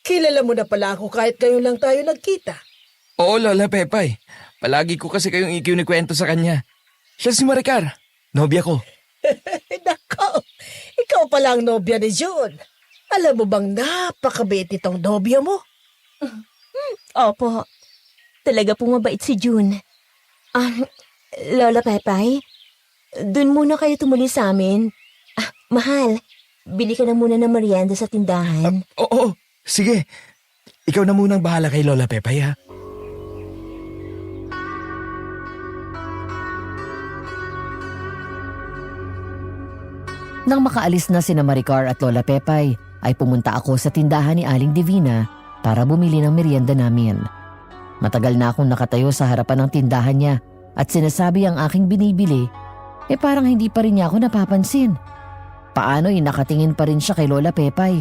H: kilala mo na pala ako kahit ngayon lang tayo nagkita.
A: Oo, Lola Pepay. Palagi ko kasi kayong ikinikwento sa kanya. Siya si Maricar, nobya ko.
H: Nako, ikaw pala ang nobya ni June. Alam mo bang napakabait itong nobya mo?
B: Opo. Talaga pong mabait si June. Lola Pepay, dun muna kayo tumuli sa amin. Mahal, bili ka na muna ng merienda sa tindahan.
A: Oo, sige. Ikaw na munang bahala kay Lola Pepay, ha?
C: Nang makaalis na sina Maricar at Lola Pepay, ay pumunta ako sa tindahan ni Aling Divina para bumili ng merienda namin. Matagal na akong nakatayo sa harapan ng tindahan niya at sinasabi ang aking binibili, parang hindi pa rin niya ako napapansin. Paano'y nakatingin pa rin siya kay Lola Pepay,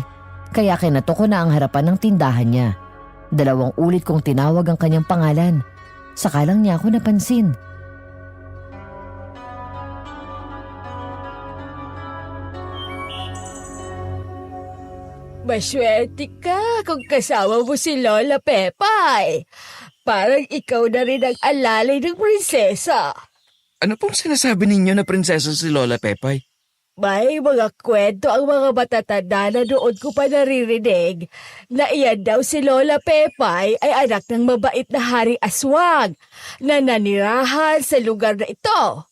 C: kaya kinato ko na ang harapan ng tindahan niya. 2 ulit kong tinawag ang kanyang pangalan, saka lang niya ako napansin.
I: Maswerte ka kung kasama mo si Lola Pepay. Parang ikaw na rin ang alalay ng prinsesa.
A: Ano pong sinasabi ninyo na prinsesa si Lola Pepay?
I: May mga kwento ang mga matatanda na noon ko pa naririnig na iyan daw si Lola Pepay ay anak ng mabait na Haring Aswang na nanirahan sa lugar na ito.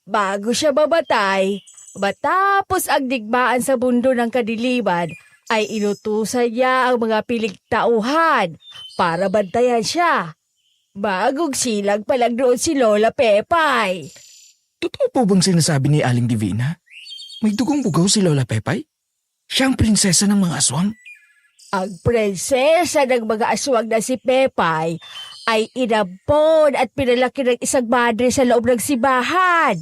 I: Bago siya mamatay, matapos ang digmaan sa mundo ng kadiliman, ay inutusan niya ang mga piligtauhan para bantayan siya. Bagong silang pa lang doon si Lola Pepay.
A: Totoo po bang sinasabi ni Aling Divina? May dugong bugaw si Lola Pepay? Siya ang prinsesa ng mga aswang?
I: Ang prinsesa ng mga aswang na si Pepay ay inampon at pinalaki ng isang madre sa loob ng simbahan.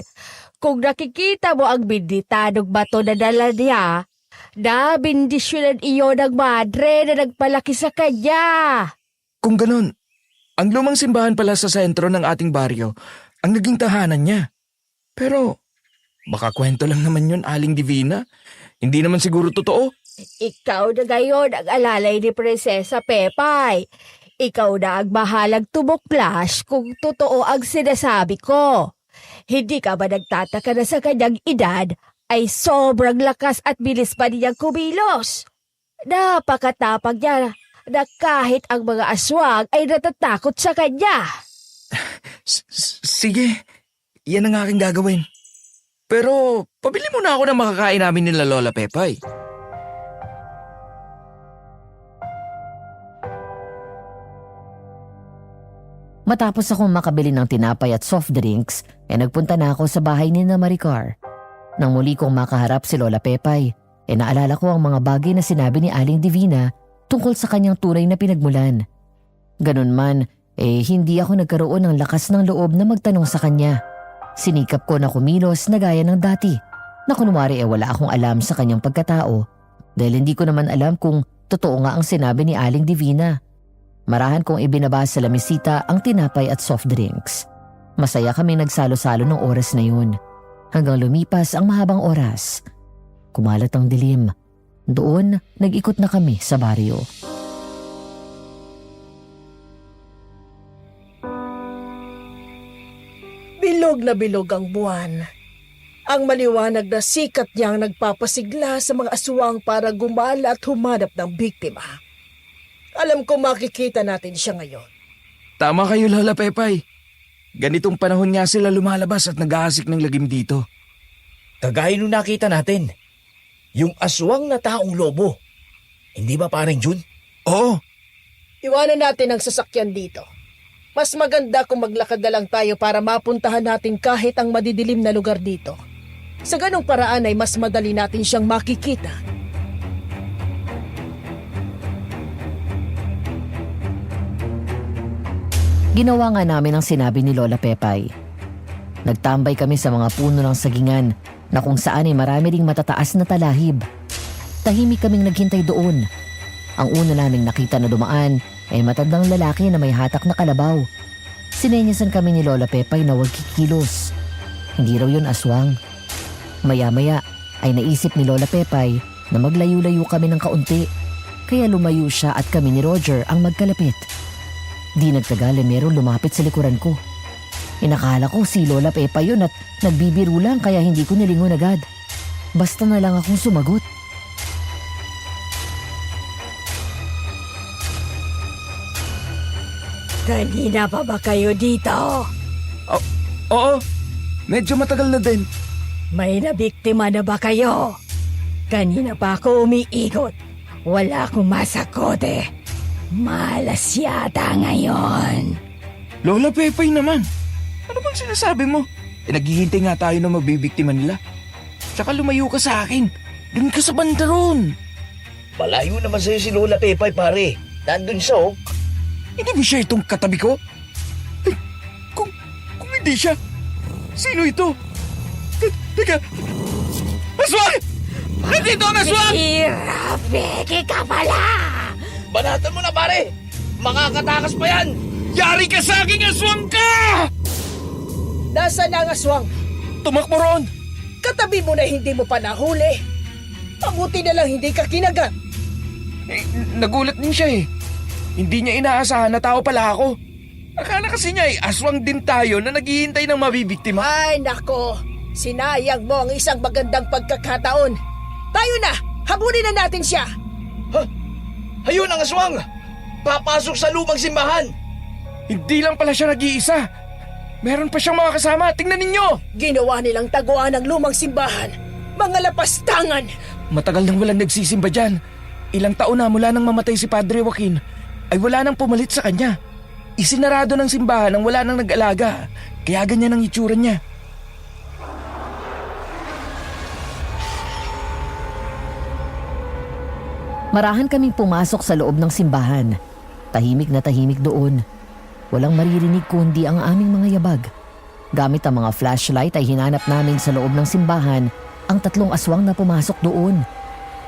I: Kung nakikita mo ang binditadong bato na dala niya, nabindisyonan iyon ng madre na nagpalaki sa kanya.
A: Kung ganun, ang lumang simbahan pala sa sentro ng ating baryo ang naging tahanan niya. Pero baka kwento lang naman yun, Aling Divina. Hindi naman siguro totoo.
I: Ikaw na ngayon ang alalay ni Prinsesa Pepay. Ikaw na ang bahalang tumuklas kung totoo ang sinasabi ko. Hindi ka ba nagtataka na sa kanyang edad ay sobrang lakas at bilis pa niyang kumilos? Napakatapang niya na kahit ang mga aswang ay natatakot sa kanya.
A: Sige, yan ang aking gagawin. Pero pabili muna ako ng makakain namin nila Lola Pepay.
C: Matapos akong makabili ng tinapay at soft drinks, nagpunta na ako sa bahay ni na Maricar. Nang muli kong makaharap si Lola Pepay, naalala ko ang mga bagay na sinabi ni Aling Divina tungkol sa kanyang tunay na pinagmulan. Ganun man, hindi ako nagkaroon ng lakas ng loob na magtanong sa kanya. Sinikap ko na kumilos na gaya ng dati, na kunwari wala akong alam sa kanyang pagkatao dahil hindi ko naman alam kung totoo nga ang sinabi ni Aling Divina. Marahan kong ibinaba sa lamisita ang tinapay at soft drinks. Masaya kami nagsalo-salo ng oras na yun. Hanggang lumipas ang mahabang oras. Kumalat ang dilim. Doon, nag-ikot na kami sa baryo.
H: Bilog na bilog ang buwan. Ang maliwanag na sikat niyang nagpapasigla sa mga aswang para gumala at humanap ng biktima. Alam ko makikita natin siya ngayon.
A: Tama kayo, Lola Pepay. Ganitong panahon nga sila lumalabas at nag-aasik ng lagim dito.
F: Kagaya nung nakita natin, yung aswang na taong lobo. Hindi ba parang Jun?
A: Oo,
H: Iwanan natin ang sasakyan dito. Mas maganda kung maglakad na lang tayo para mapuntahan natin kahit ang madidilim na lugar dito. Sa ganong paraan ay mas madali natin siyang makikita.
C: Ginawa nga namin ang sinabi ni Lola Pepay. Nagtambay kami sa mga puno ng sagingan na kung saan ay marami ring matataas na talahib. Tahimik kaming naghintay doon. Ang una naming nakita na dumaan ay matandang lalaki na may hatak na kalabaw. Sinenyasan kami ni Lola Pepay na huwag kikilos. Hindi raw yun aswang. Maya-maya ay naisip ni Lola Pepay na maglayo-layo kami ng kaunti. Kaya lumayo siya at kami ni Roger ang magkalapit. Di nagtagal ay meron lumapit sa likuran ko. Inakala ko si Lola Pepay yun at nagbibiro lang kaya hindi ko nilingon agad. Basta na lang akong sumagot.
I: Kanina pa ba kayo dito?
A: oo. Medyo matagal na din.
I: May nabiktima na ba kayo? Kanina pa ako umiikot. Wala akong masakote. Malas yata ngayon.
A: Lola Pepay naman. Ano bang sinasabi mo? Naghihintay nga tayo na mabibiktima nila. Tsaka lumayo ka sa akin. Doon ka sa banda ron.
F: Malayo naman sa'yo si Lola Pepay, pare. Nandun siya, oh.
A: Hindi ba siya itong katabi ko? Eh, kung hindi siya, sino ito? Teka, aswang! Nandito ang aswang!
I: Irapeke ka pala!
F: Banatan mo na, pare. Makakatakas pa yan.
A: Yari ka sa aking aswang ka!
H: Nasaan na ang aswang?
A: Tumakbo roon!
H: Katabi mo na hindi mo pa nahuli. Mabuti na lang hindi ka kinagat.
A: Nagulat din siya eh. Hindi niya inaasahan na tao pala ako. Akala kasi niya aswang din tayo na naghihintay ng mabibiktima.
H: Ay nako, sinayang mo ang isang magandang pagkakataon. Tayo na, habulin na natin siya.
F: Ayun ang aswang! Papasok sa lumang simbahan!
A: Hindi lang pala siya nag-iisa. Meron pa siyang mga kasama. Tingnan ninyo!
H: Ginawa nilang taguan ng lumang simbahan. Mga lapastangan!
A: Matagal nang walang nagsisimba dyan. Ilang taon na mula nang mamatay si Padre Joaquin ay wala nang pumalit sa kanya. Isinarado ng simbahan nang wala nang nag-alaga. Kaya ganyan ang itsura niya.
C: Marahan kaming pumasok sa loob ng simbahan. Tahimik na tahimik doon. Walang maririnig kundi ang aming mga yabag. Gamit ang mga flashlight ay hinanap namin sa loob ng simbahan ang 3 aswang na pumasok doon.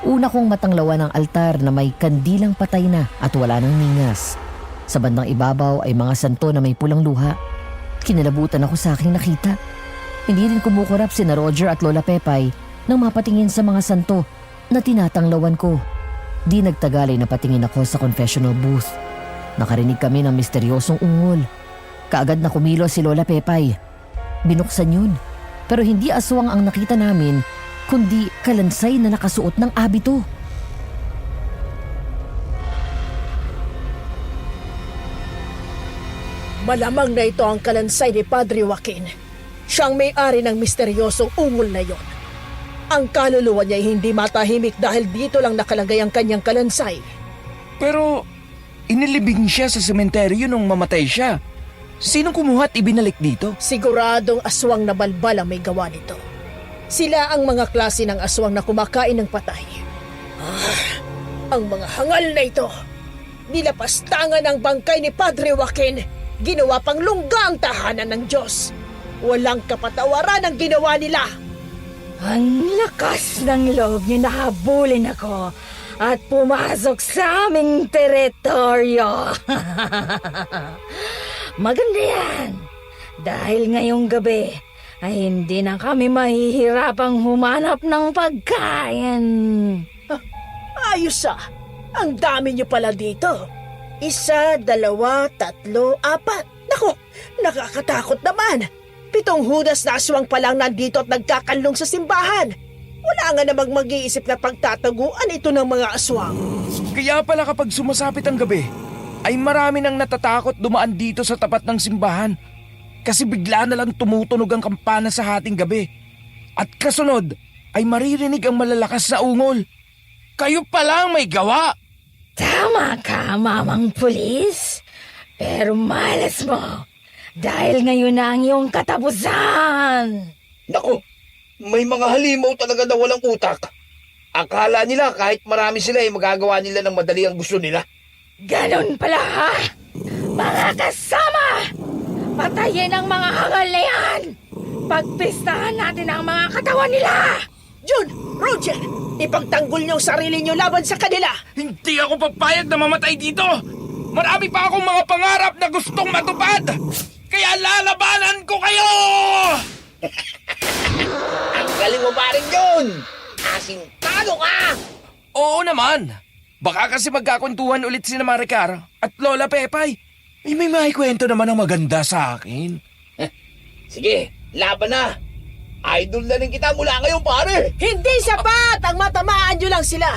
C: Una kong matanglawan ang altar na may kandilang patay na at wala nang ningas. Sa bandang ibabaw ay mga santo na may pulang luha. Kinalabutan ako sa aking nakita. Hindi rin kumukurap sina Roger at Lola Pepay nang mapatingin sa mga santo na tinatanglawan ko. Di nagtagal ay napatingin ako sa confessional booth. Nakarinig kami ng misteryosong ungol. Kaagad na kumilos si Lola Pepay. Binuksan yun. Pero hindi aswang ang nakita namin, kundi kalansay na nakasuot ng abito.
H: Malamang na ito ang kalansay ni Padre Joaquin. Siyang may-ari ng misteryosong ungol na yon. Ang kaluluwa niya ay hindi matahimik dahil dito lang nakalagay ang kanyang kalansay.
A: Pero inilibing siya sa sementeryo nung mamatay siya. Sinong kumuha at ibinalik dito?
H: Siguradong aswang na balbal ang may gawa nito. Sila ang mga klase ng aswang na kumakain ng patay. Ang mga hangal na ito. Nilapastangan ang bangkay ni Padre Joaquin. Ginawa pang lungga ang tahanan ng Diyos. Walang kapatawaran ang ginawa nila.
I: Ang lakas ng loob niyo na habulin ako at pumasok sa aming teritoryo. Maganda yan. Dahil ngayong gabi ay hindi na kami mahihirapang humanap ng pagkain.
H: Ayos ah. Ang dami niyo pala dito. 1, 2, 3, 4. Naku, nakakatakot naman. 7 hudas na aswang pa lang nandito at nagkakanlong sa simbahan. Wala nga namang mag-iisip na pagtataguan ito ng mga aswang.
A: Kaya pala kapag sumasapit ang gabi, ay marami nang natatakot dumaan dito sa tapat ng simbahan. Kasi bigla na lang tumutunog ang kampana sa hating gabi. At kasunod ay maririnig ang malalakas na ungol. Kayo palang may gawa!
I: Tama ka, mamang pulis. Pero malas mo. Dahil ngayon na ang iyong katapusan.
F: Naku, may mga halimaw talaga na walang utak. Akala nila kahit marami sila ay magagawa nila ng madali ang gusto nila.
I: Ganon pala ha? Mga kasama! Patayin ang mga hangal na yan! Pagpistahan natin ang mga katawan nila!
H: Jun, Roger, ipagtanggol niyo ang sarili niyo laban sa kanila.
A: Hindi ako papayag na mamatay dito! Marami pa akong mga pangarap na gustong matupad! Kaya lalabanan ko kayo!
F: Ang galing mo pa rin yun! Asintado ka!
A: Oo naman! Baka kasi magkakwentuhan ulit si Maricar at Lola Pepay. May maikwento naman ang maganda sa akin.
F: Sige, laban na! Idol na rin kita mula ngayon, pare!
H: Hindi sapat ang matamaan niyo lang sila.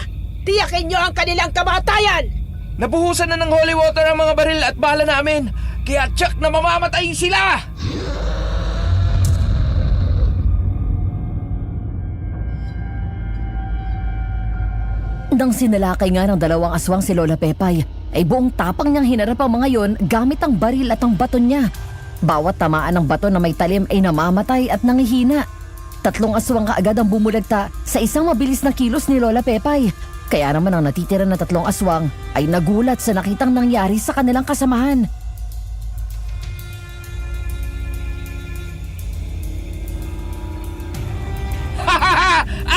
H: Tiyakin niyo ang kanilang kamatayan.
A: Nabuhusan na ng holy water ang mga baril at bala namin. Kaya tsak na mamamatay sila!
C: Nang sinalakay nga ng 2 aswang si Lola Pepay, ay buong tapang niyang hinarap ang mga yon gamit ang baril at ang baton niya. Bawat tamaan ng baton na may talim ay namamatay at nangihina. 3 aswang kaagad ang bumulagta sa isang mabilis na kilos ni Lola Pepay. Kaya naman ang natitira na 3 aswang ay nagulat sa nakitang nangyari sa kanilang kasamahan.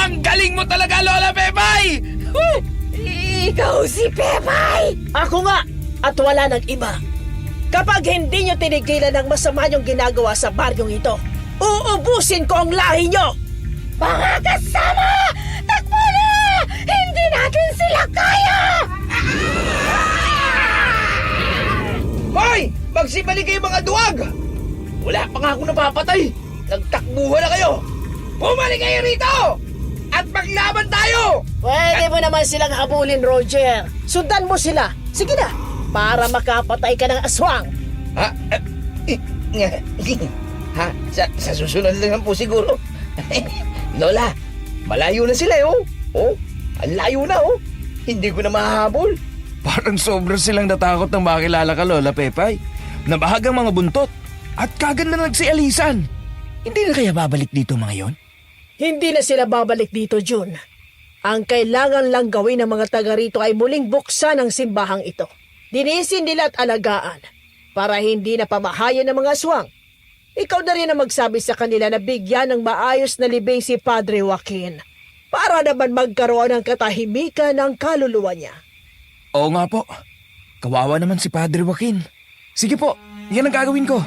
A: Ang galing mo talaga, Lola Pepay!
I: Ikaw si Pepay!
H: Ako nga, at wala nang iba. Kapag hindi niyo tinigilan ang masama niyong ginagawa sa baryong ito, uubusin ko ang lahi niyo!
I: Mga kasama! Takbo na! Hindi natin sila kaya!
F: Magsibali kayo mga duwag! Wala pa nga ako napapatay! Nagtakbuhan na kayo! Bumalik kayo rito! At maglaban tayo!
H: Pwede mo naman silang habulin, Roger. Sundan mo sila. Sige na, para makapatay ka ng aswang.
F: Ha? Ha? Sa susunod lang po siguro. Lola, malayo na sila oh. Oh, ang layo na oh. Hindi ko na mahahabol.
A: Parang sobra silang natakot nang makilala ka, Lola Pepay. Nabahagang mga buntot. At kagad na nagsialisan. Hindi na kaya babalik dito mga yon?
H: Hindi na sila babalik dito, June. Ang kailangan lang gawin ng mga taga rito ay muling buksan ang simbahang ito. Dinisin nila at alagaan para hindi na pamahayan ng mga aswang. Ikaw na rin ang magsabi sa kanila na bigyan ng maayos na libing si Padre Joaquin para naman magkaroon ng katahimikan ng kaluluwa niya.
A: Oo nga po. Kawawa naman si Padre Joaquin. Sige po, yan ang gagawin ko.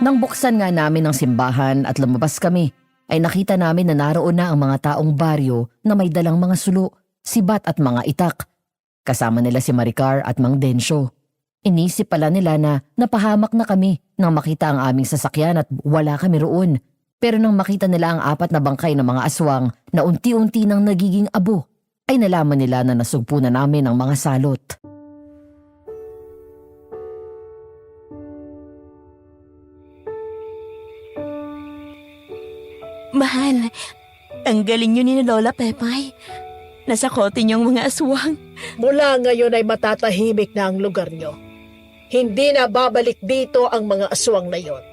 C: Nang buksan nga namin ang simbahan at lumabas kami, ay nakita namin na naroon na ang mga taong baryo na may dalang mga sulo, sibat at mga itak. Kasama nila si Maricar at Mang Densyo. Inisip pala nila na napahamak na kami nang makita ang aming sasakyan at wala kami roon. Pero nang makita nila ang 4 na bangkay ng mga aswang na unti-unti nang nagiging abo, ay nalaman nila na nasugpo na namin ang mga salot.
J: Mahal, ang galing nyo ni Lola Pepay. Nasa kote niyong mga aswang.
H: Mula ngayon ay matatahimik na ang lugar nyo. Hindi na babalik dito ang mga aswang na yon.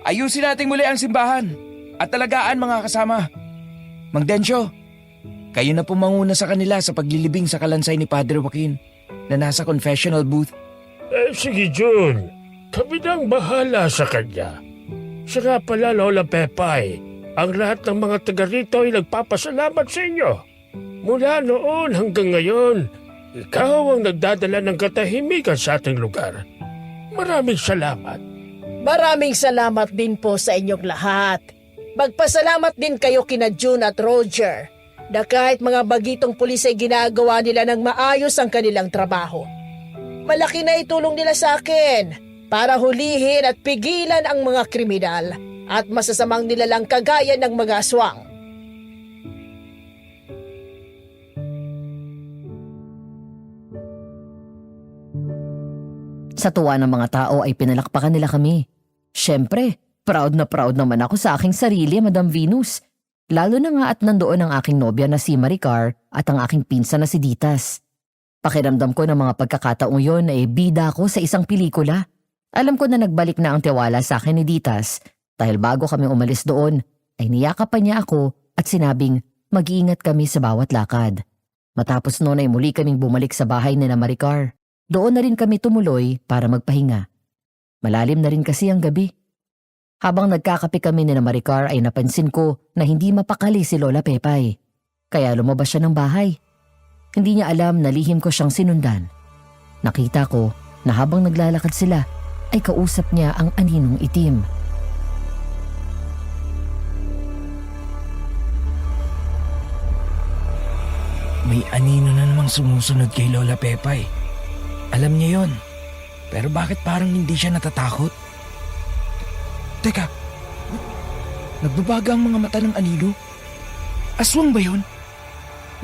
A: Ayusin natin muli ang simbahan at talagaan mga kasama. Mang Densyo, kayo na pumanguna sa kanila sa paglilibing sa kalansay ni Padre Joaquin na nasa confessional booth.
G: Sige, June. Kami nang bahala sa kanya. Siya nga pala, Lola Pepay. Ang lahat ng mga taga rito ay nagpapasalamat sa inyo. Mula noon hanggang ngayon, ikaw ang nagdadala ng katahimikan sa ating lugar. Maraming salamat.
H: Maraming salamat din po sa inyong lahat. Magpasalamat din kayo kina June at Roger na kahit mga bagitong pulis ay ginagawa nila ng maayos ang kanilang trabaho. Malaki na itulong nila sa akin para hulihin at pigilan ang mga kriminal at masasamang nilalang kagaya ng mga aswang.
C: Sa tuwa ng mga tao ay pinalakpakan nila kami. Siyempre, proud na proud naman ako sa aking sarili, Madam Venus. Lalo na nga at nandoon ang aking nobya na si Maricar at ang aking pinsan na si Ditas. Pakiramdam ko ng mga pagkakataong yon ay bida ko sa isang pelikula. Alam ko na nagbalik na ang tiwala sa akin ni Ditas dahil bago kami umalis doon ay niyakapan niya ako at sinabing mag-iingat kami sa bawat lakad. Matapos noon ay muli kaming bumalik sa bahay ni na Maricar. Doon na rin kami tumuloy para magpahinga. Malalim na rin kasi ang gabi. Habang nagkakape kami ni na Maricar ay napansin ko na hindi mapakali si Lola Pepay. Kaya lumabas siya ng bahay. Hindi niya alam na lihim ko siyang sinundan. Nakita ko na habang naglalakad sila ay kausap niya ang aninong itim.
A: May anino na namang sumusunod kay Lola Pepay. Alam niya yon. Pero bakit parang hindi siya natatakot? Teka, nagbabaga ang mga mata ng anino? Aswang ba yun?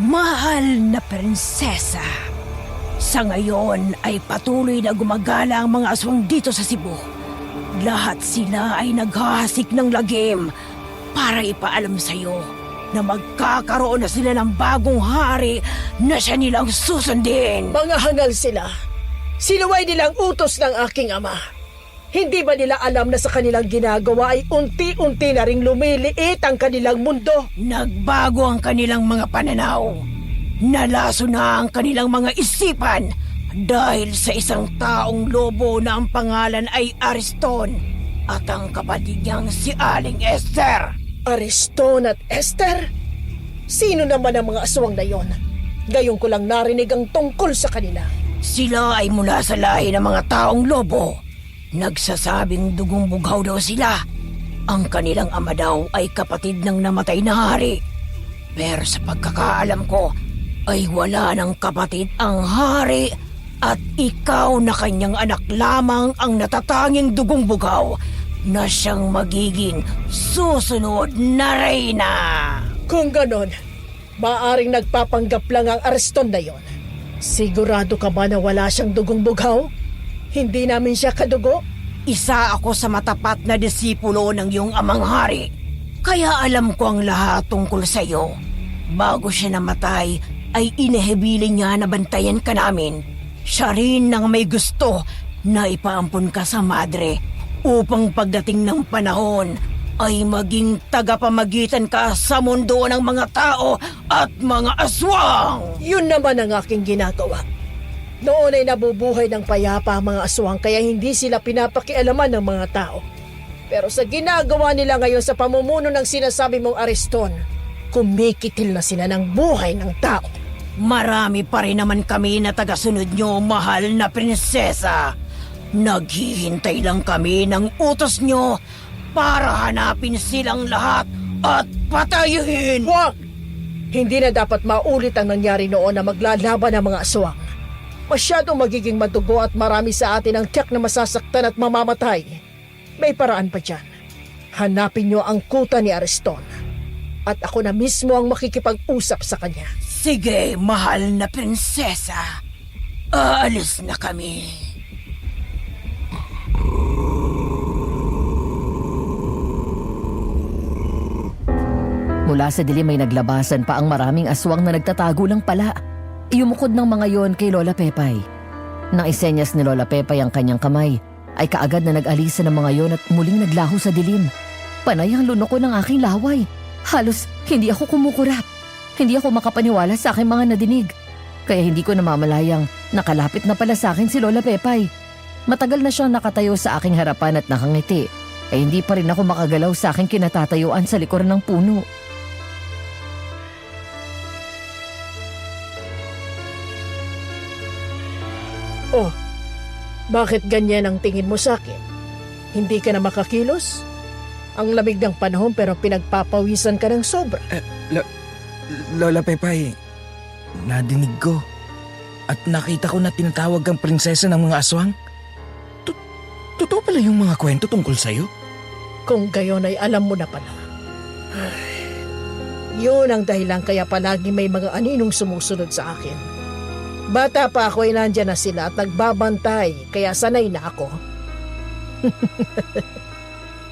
I: Mahal na prinsesa, sa ngayon ay patuloy na gumagala ang mga aswang dito sa Cebu. Lahat sila ay naghahasik ng lagim para ipaalam sa iyo na magkakaroon na sila ng bagong hari na siya nilang susundin.
H: Mga hangal sila. Sinuway nilang utos ng aking ama. Hindi ba nila alam na sa kanilang ginagawa ay unti-unti na ring lumiliit ang kanilang mundo?
I: Nagbago ang kanilang mga pananaw. Nalaso na ang kanilang mga isipan dahil sa isang taong lobo na ang pangalan ay Ariston at ang kapatid niyang si Aling Esther.
H: Ariston at Esther? Sino naman ang mga aswang na yon? Gayon ko lang narinig ang tungkol sa kanila.
I: Sila ay mula sa lahi ng mga taong lobo. Nagsasabing dugong bughaw daw sila. Ang kanilang ama daw ay kapatid ng namatay na hari. Pero sa pagkakaalam ko, ay wala ng kapatid ang hari at ikaw na kanyang anak lamang ang natatanging dugong bugaw na siyang magiging susunod na reyna.
H: Kung ganon, maaring nagpapanggap lang ang Ariston na yon. Sigurado ka ba na wala siyang dugong bugaw? Hindi namin siya kadugo?
I: Isa ako sa matapat na disipulo ng iyong amang hari. Kaya alam ko ang lahat tungkol sa iyo. Bago siya namatay, ay inahibilin niya na bantayan ka namin. Siya rin nang may gusto na ipaampun ka sa madre upang pagdating ng panahon ay maging tagapamagitan ka sa mundo ng mga tao at mga aswang.
H: Yun naman ang aking ginagawa. Noon ay nabubuhay ng payapa ang mga aswang kaya hindi sila pinapakialaman ng mga tao. Pero sa ginagawa nila ngayon sa pamumuno ng sinasabi mong Ariston, kumikitil na sila ng buhay ng tao.
I: Marami pa rin naman kami na tagasunod nyo, mahal na prinsesa. Naghihintay lang kami ng utos nyo para hanapin silang lahat at patayin.
H: Huwag! Hindi na dapat maulit ang nangyari noon na maglalaban ng mga aswang. Masyadong magiging madugo at marami sa atin ang tiyak na masasaktan at mamamatay. May paraan pa dyan. Hanapin nyo ang kuta ni Ariston. At ako na mismo ang makikipag-usap sa kanya.
I: Sige, mahal na prinsesa. Aalis na kami.
C: Mula sa dilim ay naglabasan pa ang maraming aswang na nagtatago lang pala. Iyumukod ng mga yon kay Lola Pepay. Nang isenyas ni Lola Pepay ang kanyang kamay, ay kaagad na nag-alisa ng mga yon at muling naglaho sa dilim. Panay ang lunok ko ng aking laway. Halos hindi ako kumukurap. Hindi ako makapaniwala sa aking mga nadinig. Kaya hindi ko namamalayang nakalapit na pala sa akin si Lola Pepay. Matagal na siyang nakatayo sa aking harapan at nakangiti. Ay hindi pa rin ako makagalaw sa aking kinatatayuan sa likuran ng puno.
H: Oh, bakit ganyan ang tingin mo sa akin? Hindi ka na makakilos? Ang lamig ng panahon pero pinagpapawisan ka ng sobra.
A: Lola Pepay, nadinig ko at nakita ko na tinatawag ang prinsesa ng mga aswang. Totoo pala yung mga kwento tungkol sa'yo?
H: Kung gayon ay alam mo na pala. Yun ang dahilan kaya palagi may mga aninong sumusunod sa akin. Bata pa ako ay nandyan na sila at nagbabantay kaya sanay na ako.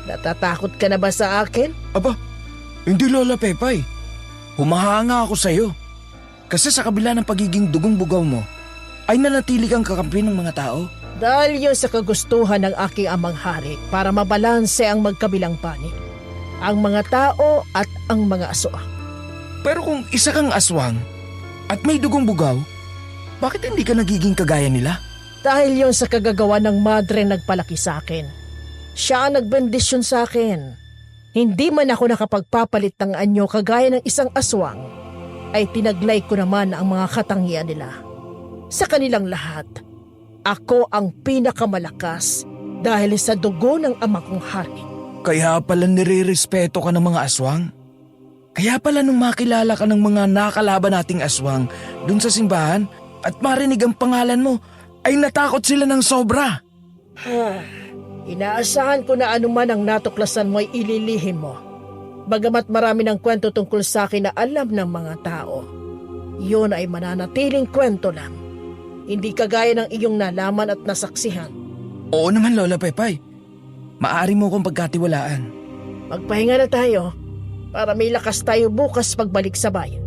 H: Natatakot ka na ba sa akin?
A: Aba, hindi Lola Pepay. Humahanga ako sa'yo. Kasi sa kabila ng pagiging dugong-bugaw mo, ay nanatili kang kakampi ng mga tao.
H: Dahil yun sa kagustuhan ng aking amang hari para mabalanse ang magkabilang panig. Ang mga tao at ang mga aswang.
A: Pero kung isa kang aswang at may dugong-bugaw, bakit hindi ka nagiging kagaya nila?
H: Dahil yun sa kagagawa ng madre nagpalaki sa akin. Siya ang nagbendisyon sa akin. Hindi man ako nakapagpapalit ng anyo kagaya ng isang aswang, ay tinaglay ko naman ang mga katangian nila. Sa kanilang lahat, ako ang pinakamalakas dahil sa dugo ng ama kong hari.
A: Kaya pala nire-respeto ka ng mga aswang? Kaya pala nung makilala ka ng mga nakalaban nating aswang dun sa simbahan at marinig ang pangalan mo, ay natakot sila ng sobra.
H: Inaasahan ko na anuman ang natuklasan mo ay ililihim mo. Bagamat marami ng kwento tungkol sa akin na alam ng mga tao, yun ay mananatiling kwento lang. Hindi kagaya ng iyong nalaman at nasaksihan.
A: Oo naman Lola Pepay. Maaari mo kong pagkatiwalaan.
H: Magpahinga na tayo para may lakas tayo bukas pagbalik sa bayan.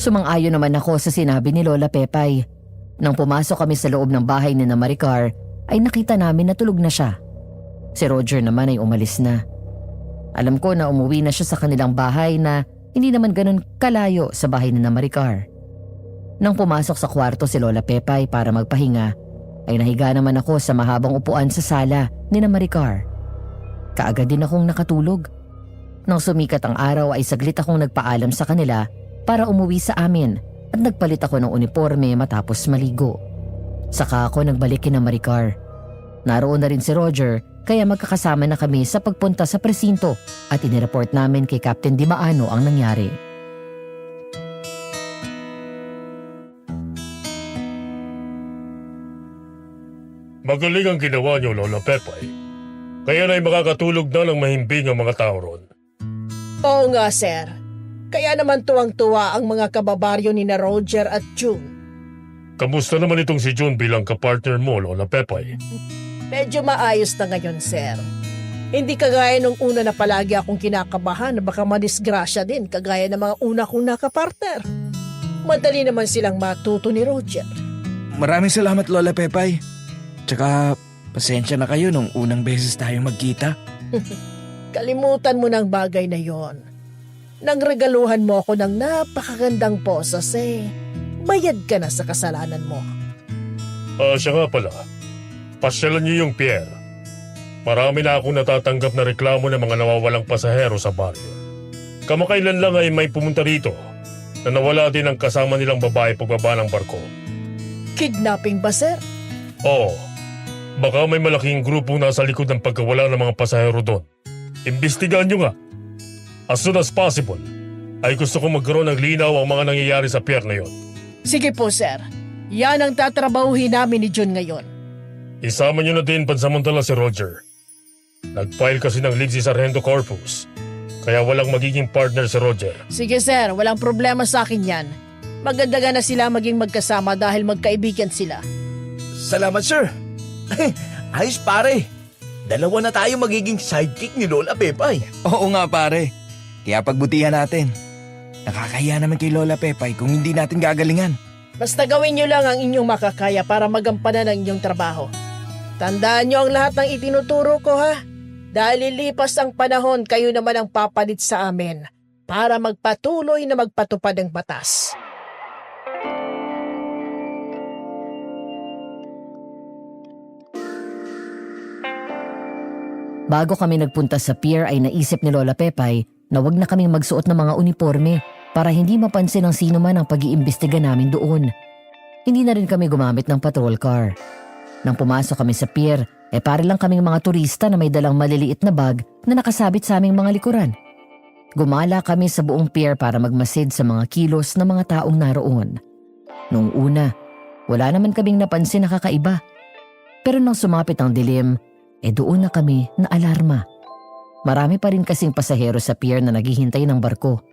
C: Sumang-ayon naman ako sa sinabi ni Lola Pepay. Nang pumasok kami sa loob ng bahay ni Maricar, ay nakita namin na tulog na siya. Si Roger naman ay umalis na. Alam ko na umuwi na siya sa kanilang bahay na hindi naman ganun kalayo sa bahay ni Maricar. Nang pumasok sa kwarto si Lola Pepay para magpahinga, ay nahiga naman ako sa mahabang upuan sa sala ni Maricar. Kaagad din akong nakatulog. Nang sumikat ang araw ay saglit akong nagpaalam sa kanila para umuwi sa amin at nagpalit ako ng uniforme matapos maligo. Saka ako nagbalik kina Maricar. Naroon na rin si Roger kaya magkakasama na kami sa pagpunta sa presinto at inireport namin kay Captain Dimaano ang nangyari.
G: Magaling ang ginawa niyo, Lola Pepay. Kaya na'y makakatulog na ng mahimbing ang mga tao ron.
H: Oo nga, sir. Kaya naman tuwang-tuwa ang mga kababaryo ni na Roger at June.
G: Kamusta naman itong si June bilang kapartner mo, Lola Pepay?
H: Medyo maayos na ngayon, sir. Hindi kagaya nung una na palagi akong kinakabahan na baka madisgrasya din kagaya ng mga una kong nakapartner. Madali naman silang matuto ni Roger.
A: Maraming salamat, Lola Pepay. Tsaka, pasensya na kayo nung unang beses tayo magkita.
H: Kalimutan mo ng bagay na yon. Nangregaluhan mo ako ng napakagandang posas eh. Bayad ka na sa kasalanan mo.
G: Siya nga pala. Pasyalan niyo yung Pierre. Marami na akong natatanggap na reklamo ng mga nawawalang pasahero sa baryo. Kamakailan lang ay may pumunta rito na nawala din ang kasama nilang babae pagbaba ng barko.
H: Kidnapping ba, sir?
G: Oo. Baka may malaking grupong nasa likod ng pagkawala ng mga pasahero doon. Imbestigahan nyo nga. As soon as possible, ay gusto kong magkaroon ng linaw ang mga nangyayari sa pier na yon.
H: Sige po, sir. Yan ang tatrabahuhin namin ni June ngayon.
G: Isama nyo na din pansamantala si Roger. Nag-file kasi ng leave si Sargento Corpus. Kaya walang magiging partner si Roger.
H: Sige, sir. Walang problema sa akin yan. Maganda na sila maging magkasama dahil magkaibigan sila.
F: Salamat, sir. Ayos, pare. Dalawa na tayo magiging sidekick ni Lola Pepay.
A: Oo nga, pare. Kaya pagbutihan natin. Nakakahiya naman kay Lola Pepay kung hindi natin gagalingan.
H: Basta gawin nyo lang ang inyong makakaya para magampanan ang inyong trabaho. Tandaan nyo ang lahat ng itinuturo ko, ha? Dahil lilipas ang panahon, kayo naman ang papalit sa amin para magpatuloy na magpatupad ng batas.
C: Bago kami nagpunta sa pier ay naisip ni Lola Pepay na wag na kaming magsuot ng mga uniforme para hindi mapansin ng sino man ang pag-iimbestiga namin doon. Hindi na rin kami gumamit ng patrol car. Nang pumasok kami sa pier, pare lang kaming mga turista na may dalang maliliit na bag na nakasabit sa aming mga likuran. Gumala kami sa buong pier para magmasid sa mga kilos ng mga taong naroon. Noong una, wala naman kaming napansin na kakaiba. Pero nang sumapit ang dilim, doon na kami na alarma. Marami pa rin kasing pasahero sa pier na naghihintay ng barko.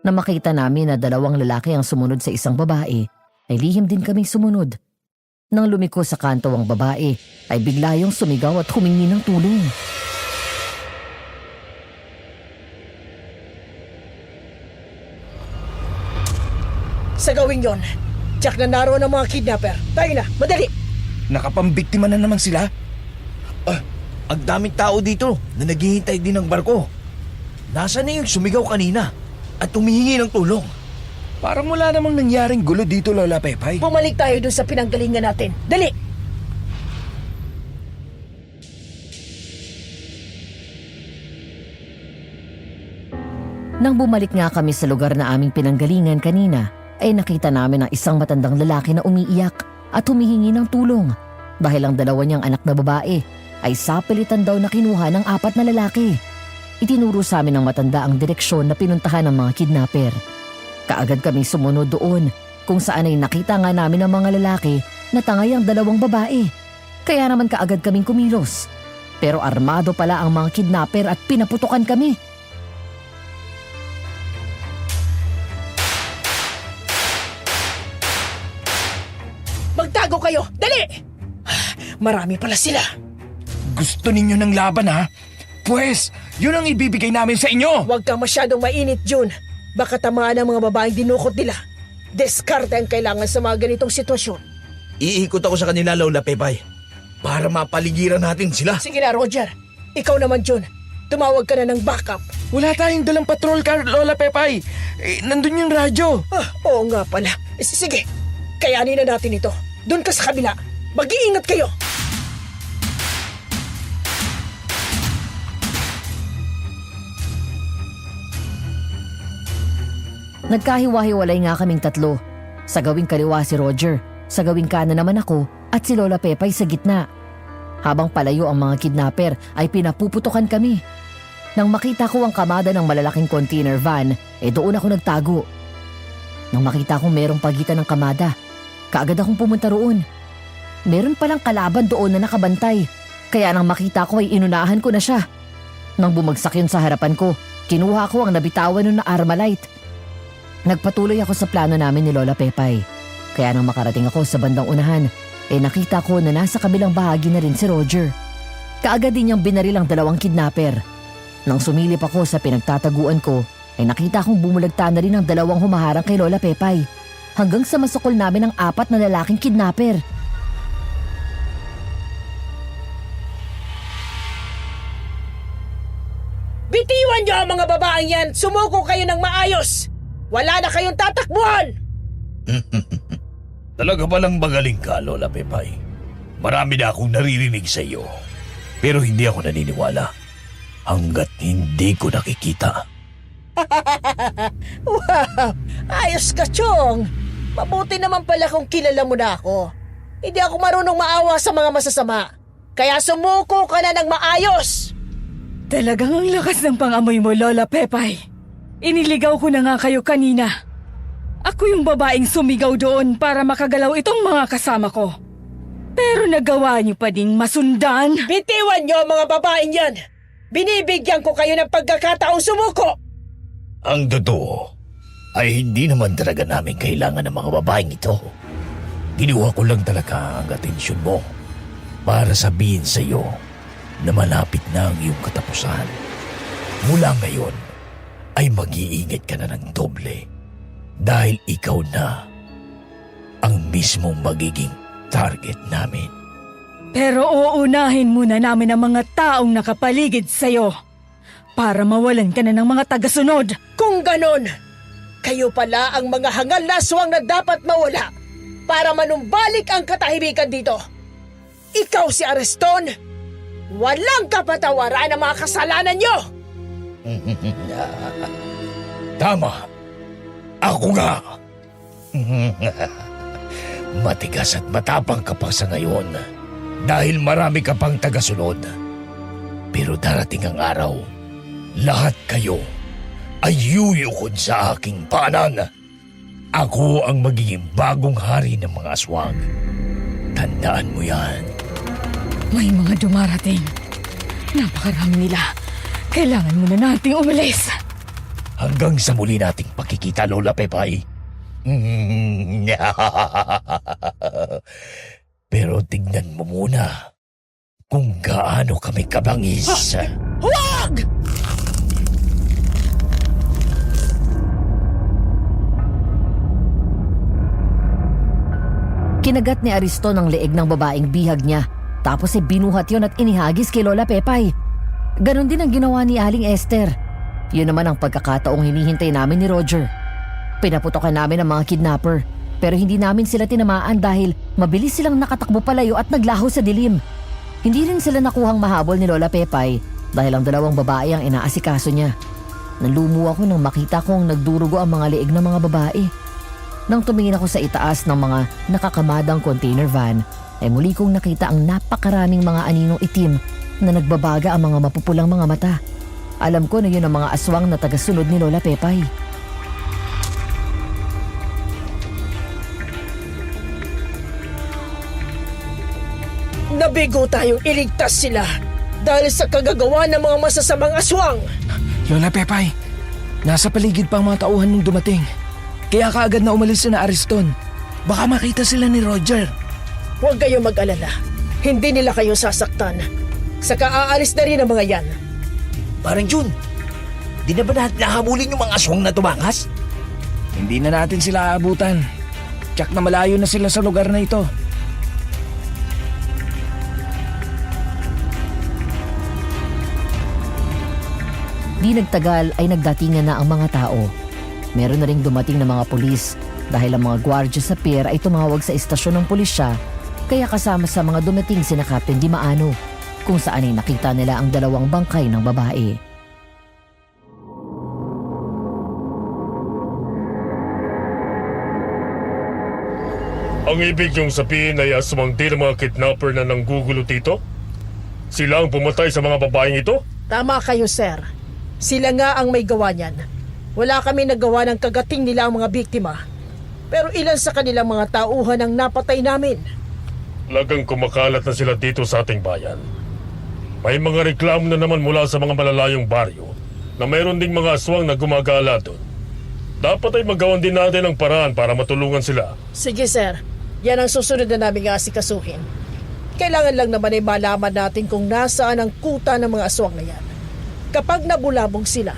C: Na makita namin na 2 lalaki ang sumunod sa isang babae, ay lihim din kaming sumunod. Nang lumiko sa kanto ang babae, ay bigla yung sumigaw at humingi ng tulong.
H: Sa gawin yon, tsak na naroon ang mga kidnapper. Tayo na, madali!
A: Nakapambiktima na naman sila.
F: Ang daming tao dito na naghihintay din ng barko. Nasaan na yung sumigaw kanina at humihingi ng tulong?
A: Parang wala namang nangyaring gulo dito, Lola Pepay.
H: Bumalik tayo dun sa pinanggalingan natin. Dali!
C: Nang bumalik nga kami sa lugar na aming pinanggalingan kanina, ay nakita namin ang isang matandang lalaki na umiiyak at humihingi ng tulong dahil ang 2 niyang anak na babae ay sapilitan daw na kinuha ng 4 na lalaki. Itinuro sa amin ng matanda ang direksyon na pinuntahan ng mga kidnapper. Kaagad kaming sumunod doon kung saan ay nakita nga namin ang mga lalaki na tangay ang 2 babae. Kaya naman kaagad kaming kumilos. Pero armado pala ang mga kidnapper at pinaputukan kami.
H: Magtago kayo! Dali! Marami pala sila.
A: Gusto ninyo ng laban, ha? Pwes, yun ang ibibigay namin sa inyo!
H: Huwag kang masyadong mainit, June. Baka tamaan ang mga babaeng dinukot nila. Diskarte ang kailangan sa mga ganitong sitwasyon.
F: Iikot ako sa kanila, Lola Pepay, para mapaligiran natin sila.
H: Sige na, Roger. Ikaw naman, June. Tumawag ka na ng backup.
A: Wala tayong dalang patrol car, Lola Pepay. Nandun yung radyo.
H: Oo nga pala. Sige, kayanin na natin ito. Doon ka sa kabila. Mag-iingat kayo.
C: Nagkahiwa-hiwalay nga kaming 3. Sa gawing kaliwa si Roger, sa gawing kanan naman ako at si Lola Pepay sa gitna. Habang palayo ang mga kidnapper ay pinapuputukan kami. Nang makita ko ang kamada ng malalaking container van, doon ako nagtago. Nang makita kong merong pagitan ng kamada, kaagad akong pumunta roon. Meron palang kalaban doon na nakabantay, kaya nang makita ko ay inunahan ko na siya. Nang bumagsak yun sa harapan ko, kinuha ko ang nabitawan nun na Armalite. Nagpatuloy ako sa plano namin ni Lola Pepay. Kaya nang makarating ako sa bandang unahan, nakita ko na nasa kabilang bahagi na rin si Roger. Kaagad din niyang binaril ang 2 kidnapper. Nang sumilip ako sa pinagtataguan ko, nakita kong bumulagta na rin ang 2 humaharang kay Lola Pepay. Hanggang sa masukol namin ang 4 na lalaking kidnapper.
H: Bitiwan niyo ang mga babaeng yan! Sumuko kayo ng maayos! Wala na kayong tatakbuhan!
F: Talaga palang magaling ka, Lola Pepay. Marami na akong naririnig sa iyo. Pero hindi ako naniniwala hanggat hindi ko nakikita.
H: Wow! Ayos ka, Chong! Mabuti naman pala kung kilala mo na ako. Hindi ako marunong maawa sa mga masasama. Kaya sumuko ka na ng maayos!
I: Talagang ang lakas ng pangamoy mo, Lola Pepay. Iniligaw ko na nga kayo kanina. Ako yung babaeng sumigaw doon para makagalaw itong mga kasama ko. Pero nagawa niyo pa ding masundan.
H: Bitiwan niyo ang mga babaeng yan! Binibigyan ko kayo ng pagkakataong sumuko!
F: Ang totoo ay hindi naman talaga namin kailangan ng mga babaeng ito. Kinuha ko lang talaga ang atensyon mo para sabihin sa iyo na malapit na ang iyong katapusan. Mula ngayon ay mag-iingat ka na ng doble dahil ikaw na ang mismong magiging target namin.
I: Pero uunahin muna namin ang mga taong nakapaligid sa'yo para mawalan ka na ng mga tagasunod.
H: Kung ganon, kayo pala ang mga hangal na aswang na dapat mawala para manumbalik ang katahimikan dito. Ikaw si Ariston, walang kapatawaran ang mga kasalanan niyo!
F: Tama. Ako nga. Matigas at matapang ka pa sa ngayon dahil marami ka pang tagasunod. Pero darating ang araw, lahat kayo ay yuyukod sa aking paanan. Ako ang magiging bagong hari ng mga aswang. Tandaan mo yan.
I: May mga dumarating. Napakarami nila. Kailangan muna nating umalis.
F: Hanggang sa muli nating pagkikita, Lola Pepay. Pero tignan mo muna kung gaano kami kabangis.
H: Huwag!
C: Kinagat ni Ariston ang leeg ng babaeng bihag niya. Tapos binuhat yon at inihagis kay Lola Pepay. Ganon din ang ginawa ni Aling Esther. Yun naman ang pagkakataong hinihintay namin ni Roger. Pinaputokan namin ang mga kidnapper. Pero hindi namin sila tinamaan dahil mabilis silang nakatakbo palayo at naglaho sa dilim. Hindi rin sila nakuhang mahabol ni Lola Pepay dahil ang 2 babae ang inaasikaso niya. Nalumo ako nang makita kong nagdurugo ang mga leeg ng mga babae. Nang tumingin ako sa itaas ng mga nakakamadang container van, ay muli kong nakita ang napakaraming mga aninong itim na nagbabaga ang mga mapupulang mga mata. Alam ko na yun ang mga aswang na tagasunod ni Lola Pepay.
H: Nabigo tayong iligtas sila dahil sa kagagawa ng mga masasamang aswang.
A: Lola Pepay, nasa paligid pa ang mga tauhan nung dumating. Kaya kaagad na umalis na Ariston. Baka makita sila ni Roger.
H: Huwag kayong mag-alala. Hindi nila kayo sasaktan. Saka aalis na rin ang mga yan.
F: Parang Jun, di na ba natin nahabulin yung mga aswang na tumakas?
A: Hindi na natin sila aabutan. Tsak na malayo na sila sa lugar na ito.
C: Di nagtagal ay nagdatingan na ang mga tao. Meron na ring dumating na mga pulis dahil ang mga gwardya sa pier ay tumawag sa istasyon ng pulisya, kaya kasama sa mga dumating sina Captain Di Maano, kung saan ay nakita nila ang 2 bangkay ng babae.
G: Ang ibig niyong sabihin ay aswang din ang mga kidnapper na nanggugulo dito? Sila ang pumatay sa mga babaeng ito?
H: Tama kayo, sir. Sila nga ang may gawa niyan. Wala kami nagawa ng kagating nila ang mga biktima. Pero ilan sa kanilang mga tauhan ang napatay namin.
G: Lagang kumakalat na sila dito sa ating bayan. May mga reklamo na naman mula sa mga malalayong baryo na mayroon ding mga aswang na gumagala doon. Dapat ay magawan din natin ang paraan para matulungan sila.
H: Sige, sir. Yan ang susunod na namin asikasuhin. Kailangan lang naman ay malaman natin kung nasaan ang kuta ng mga aswang na yan. Kapag nabulabog sila,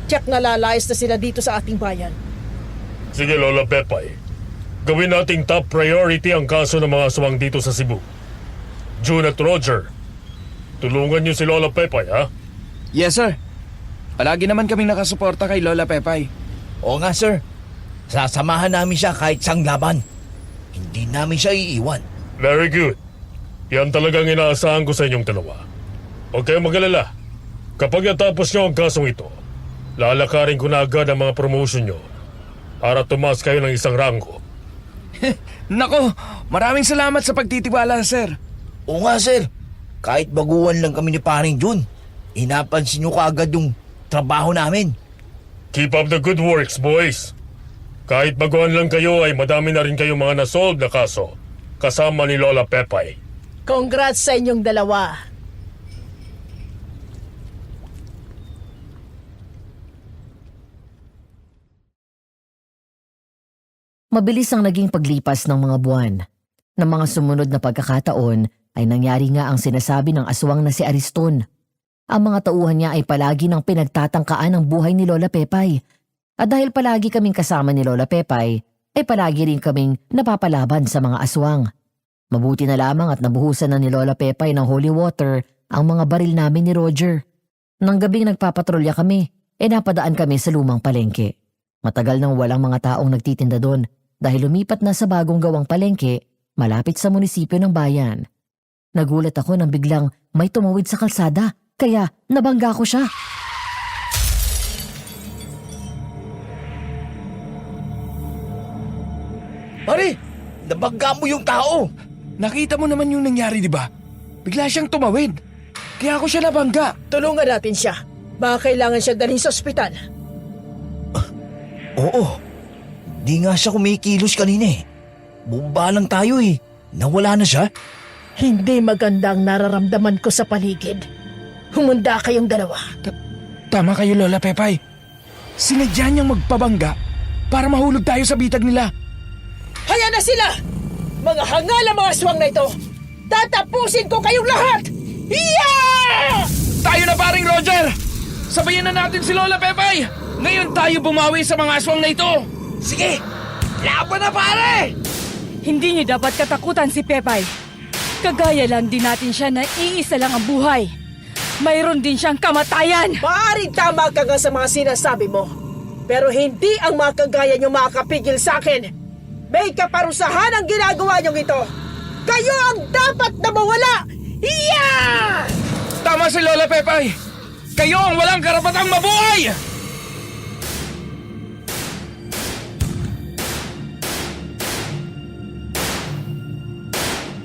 H: tiyak na lalayas na sila dito sa ating bayan.
G: Sige, Lola Pepay. Gawin nating top priority ang kaso ng mga aswang dito sa Cebu. June at Roger, tulungan niyo si Lola Pepay, ha?
A: Yes, sir. Palagi naman kaming nakasuporta kay Lola Pepay.
F: Oo nga, sir. Sasamahan namin siya kahit sang laban. Hindi namin siya iiwan.
G: Very good. Yan talagang inaasahan ko sa inyong dalawa. Huwag kayong mag-alala. Kapag natapos niyo ang kasong ito, lalakarin ko na agad ang mga promotion niyo para tumaas kayo ng isang ranggo.
A: Nako, maraming salamat sa pagtitiwala, sir.
F: Oo nga, sir. Kahit baguhan lang kami ni paring Jun, inapansin niyo kaagad yung trabaho namin.
G: Keep up the good works, boys. Kahit baguhan lang kayo ay madami na rin kayong mga nasolve na kaso kasama ni Lola Pepay.
H: Congrats sa inyong dalawa.
C: Mabilis ang naging paglipas ng mga buwan. Ng mga sumunod na pagkakataon ay nangyari nga ang sinasabi ng aswang na si Ariston. Ang mga tauhan niya ay palagi nang pinagtatangkaan ang buhay ni Lola Pepay. At dahil palagi kaming kasama ni Lola Pepay, ay palagi rin kaming napapalaban sa mga aswang. Mabuti na lamang at nabuhusan na ni Lola Pepay ng holy water ang mga baril namin ni Roger. Nang gabing nagpapatrolya kami, napadaan kami sa lumang palengke. Matagal nang walang mga taong nagtitinda doon dahil lumipat na sa bagong gawang palengke malapit sa munisipyo ng bayan. Nagulat ako nang biglang may tumawid sa kalsada, kaya nabangga ko siya.
F: Pare, nabangga mo yung tao.
A: Nakita mo naman yung nangyari, di ba? Bigla siyang tumawid. Kaya ako siya nabangga.
H: Tulungan natin siya. Baka kailangan siya dalhin sa ospital.
F: Oo. Di nga siya kumikilos kanina eh. Bumaba lang tayo eh. Nawala na siya.
H: Hindi maganda ang nararamdaman ko sa paligid. Humunda kayong dalawa.
A: Tama kayo, Lola Pepay. Sinadya niyang magpabangga para mahulog tayo sa bitag nila.
H: Haya na sila! Mga hangal ang mga aswang na ito! Tatapusin ko kayong lahat! Yeah!
A: Tayo na, paring Roger! Sabayan na natin si Lola Pepay! Ngayon tayo bumawi sa mga aswang na ito!
F: Sige! Laban na, pare!
I: Hindi niyo dapat katakutan si Pepay. Kagaya lang din natin siya na iisa lang ang buhay. Mayroon din siyang kamatayan.
H: Maaaring tama ka nga sa mga sinasabi mo. Pero hindi ang mga kagaya niyo makakapigil sa akin. May kaparusahan ang ginagawa niyong ito. Kayo ang dapat na mawala! Yeah!
A: Tama si Lola Pepay! Kayo ang walang karapatang mabuhay!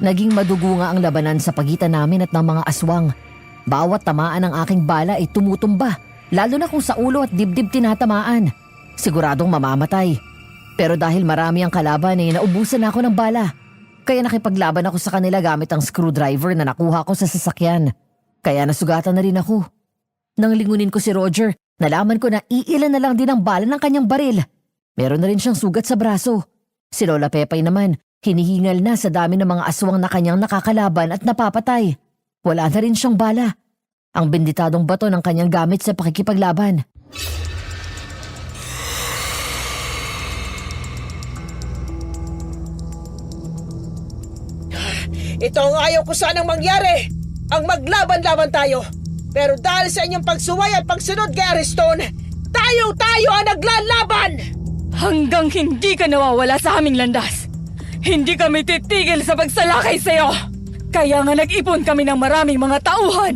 C: Naging madugo nga ang labanan sa pagitan namin at ng mga aswang. Bawat tamaan ng aking bala ay tumutumba, lalo na kung sa ulo at dibdib tinatamaan. Siguradong mamamatay. Pero dahil marami ang kalaban ay naubusan ako ng bala. Kaya nakipaglaban ako sa kanila gamit ang screwdriver na nakuha ko sa sasakyan. Kaya nasugatan na rin ako. Nang lingunin ko si Roger, nalaman ko na iilan na lang din ang bala ng kanyang baril. Meron na rin siyang sugat sa braso. Si Lola Pepay naman, hinihingal na sa dami ng mga aswang na kanyang nakakalaban at napapatay. Wala na rin siyang bala. Ang benditadong bato ng kanyang gamit sa pakikipaglaban.
H: Ito ang ayaw ko sanang mangyari. Ang maglaban-laban tayo. Pero dahil sa inyong pagsuway at pagsunod kay Ariston, tayo ang naglalaban!
I: Hanggang hindi ka nawawala sa aming landas. Hindi kami titigil sa pagsalakay sa'yo. Kaya nga nag-ipon kami ng maraming mga tauhan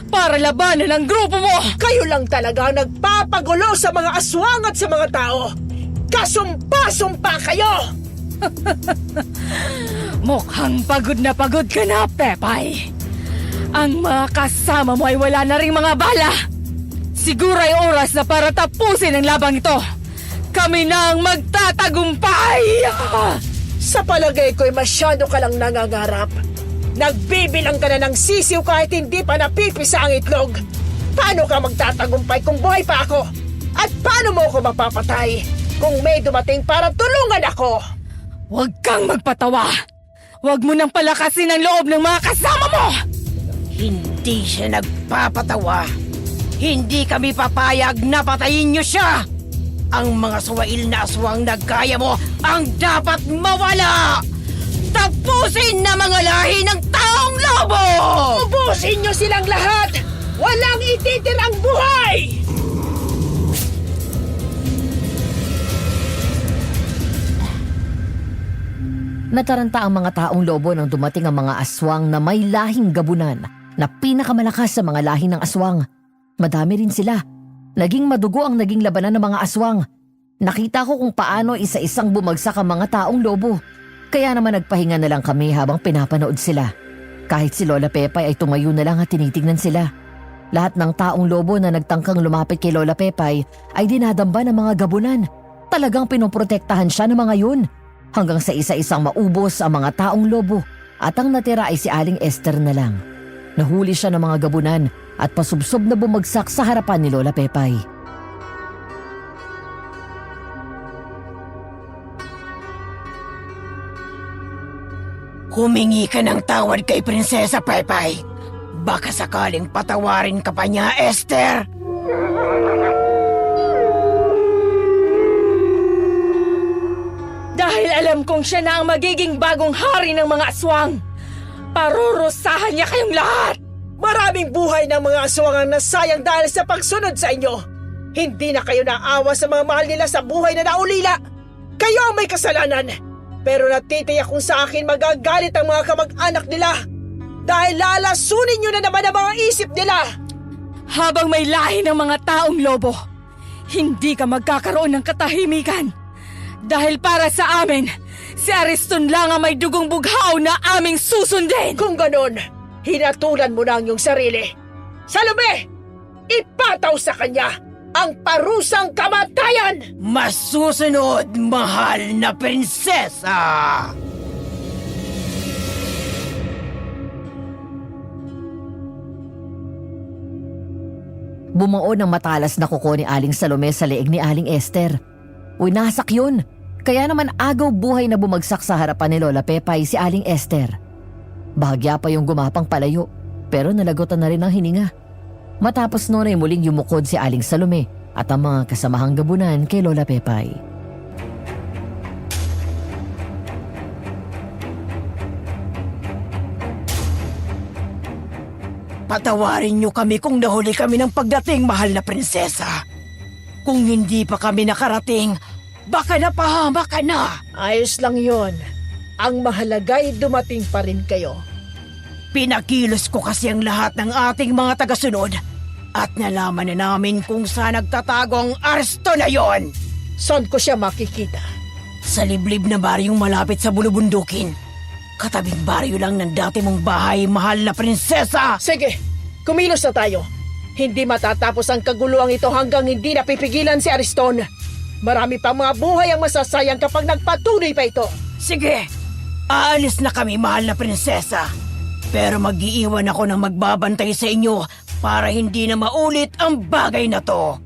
I: para labanan ang grupo mo.
H: Kayo lang talaga ang nagpapagulo sa mga aswang at sa mga tao. Kasumpa-sumpa kayo!
I: Mukhang pagod ka na, Pepay. Ang mga kasama mo ay wala na ring mga bala. Siguro ay oras na para tapusin ang labang ito. Kami na ang magtatagumpay!
H: Sa palagay ko'y masyado ka lang nangangarap. Nagbibilang ka na ng sisiw kahit hindi pa napipisa ang itlog. Paano ka magtatagumpay kung buhay pa ako? At paano mo ako mapapatay kung may dumating para tulungan ako?
I: Huwag kang magpatawa! Huwag mo nang palakasin ang loob ng mga kasama mo!
H: Hindi siya nagpapatawa. Hindi kami papayag na patayin niyo siya! Ang mga suwail na aswang na gaya mo ang dapat mawala! Tapusin na mga lahi ng taong lobo! Ubusin niyo silang lahat! Walang ititirang buhay!
C: Nataranta ang mga taong lobo nang dumating ang mga aswang na may lahing gabunan na pinakamalakas sa mga lahi ng aswang. Madami rin sila. Naging madugo ang naging labanan ng mga aswang. Nakita ko kung paano isa-isang bumagsak ang mga taong lobo. Kaya naman nagpahinga na lang kami habang pinapanood sila. Kahit si Lola Pepay ay tumayo na lang at tinitignan sila. Lahat ng taong lobo na nagtangkang lumapit kay Lola Pepay ay dinadamba ng mga gabunan. Talagang pinoprotektahan siya ng mga yun. Hanggang sa isa-isang maubos ang mga taong lobo at ang natira ay si Aling Esther na lang. Nahuli siya ng mga gabunan at pasubsob na bumagsak sa harapan ni Lola Pepay.
H: Humingi ka ng tawad kay Prinsesa Pepay. Baka sakaling patawarin ka pa niya, Esther.
I: Dahil alam kong siya na ang magiging bagong hari ng mga aswang. Parurusahan niya kayong lahat!
H: Maraming buhay ng mga aswang ang nasayang dahil sa pagsunod sa inyo. Hindi na kayo naawa sa mga mahal nila sa buhay na naulila. Kayo ang may kasalanan. Pero natitiyak kung sa akin magagalit ang mga kamag-anak nila. Dahil lalasunin nyo na naman ang mga isip nila.
I: Habang may lahi ng mga taong lobo, hindi ka magkakaroon ng katahimikan. Dahil para sa amin, si Ariston lang ang may dugong bughaw na aming susundin.
H: Kung ganon, hinatulan mo na ang iyong sarili. Salome! Ipataw sa kanya ang parusang kamatayan! Masusunod, mahal na prinsesa!
C: Bumao ng matalas na kuko ni Aling Salome sa leeg ni Aling Esther. Uy, nasak yun. Kaya naman agaw buhay na bumagsak sa harapan ni Lola Pepay si Aling Esther. Bahagya pa yung gumapang palayo, pero nalagotan na rin ang hininga. Matapos noon ay muling yumukod si Aling Salome at ang mga kasamahang gabunan kay Lola Pepay.
H: Patawarin niyo kami kung nahuli kami ng pagdating, mahal na prinsesa. Kung hindi pa kami nakarating, baka napahama ka na. Ayos lang yon. Ang mahalaga'y dumating pa rin kayo. Pinakilos ko kasi ang lahat ng ating mga tagasunod at nalaman na namin kung saan nagtatago ang arsto na yon. Saan ko siya makikita? Sa liblib na baryong malapit sa bulubundukin. Katabing baryo lang ng dati mong bahay, mahal na prinsesa. Sige, kumilos na tayo. Hindi matatapos ang kaguluhan ito hanggang hindi napipigilan si Ariston. Marami pang mga buhay ang masasayang kapag nagpatuloy pa ito. Sige, aalis na kami, mahal na prinsesa. Pero mag-iiwan ako ng magbabantay sa inyo para hindi na maulit ang bagay na to.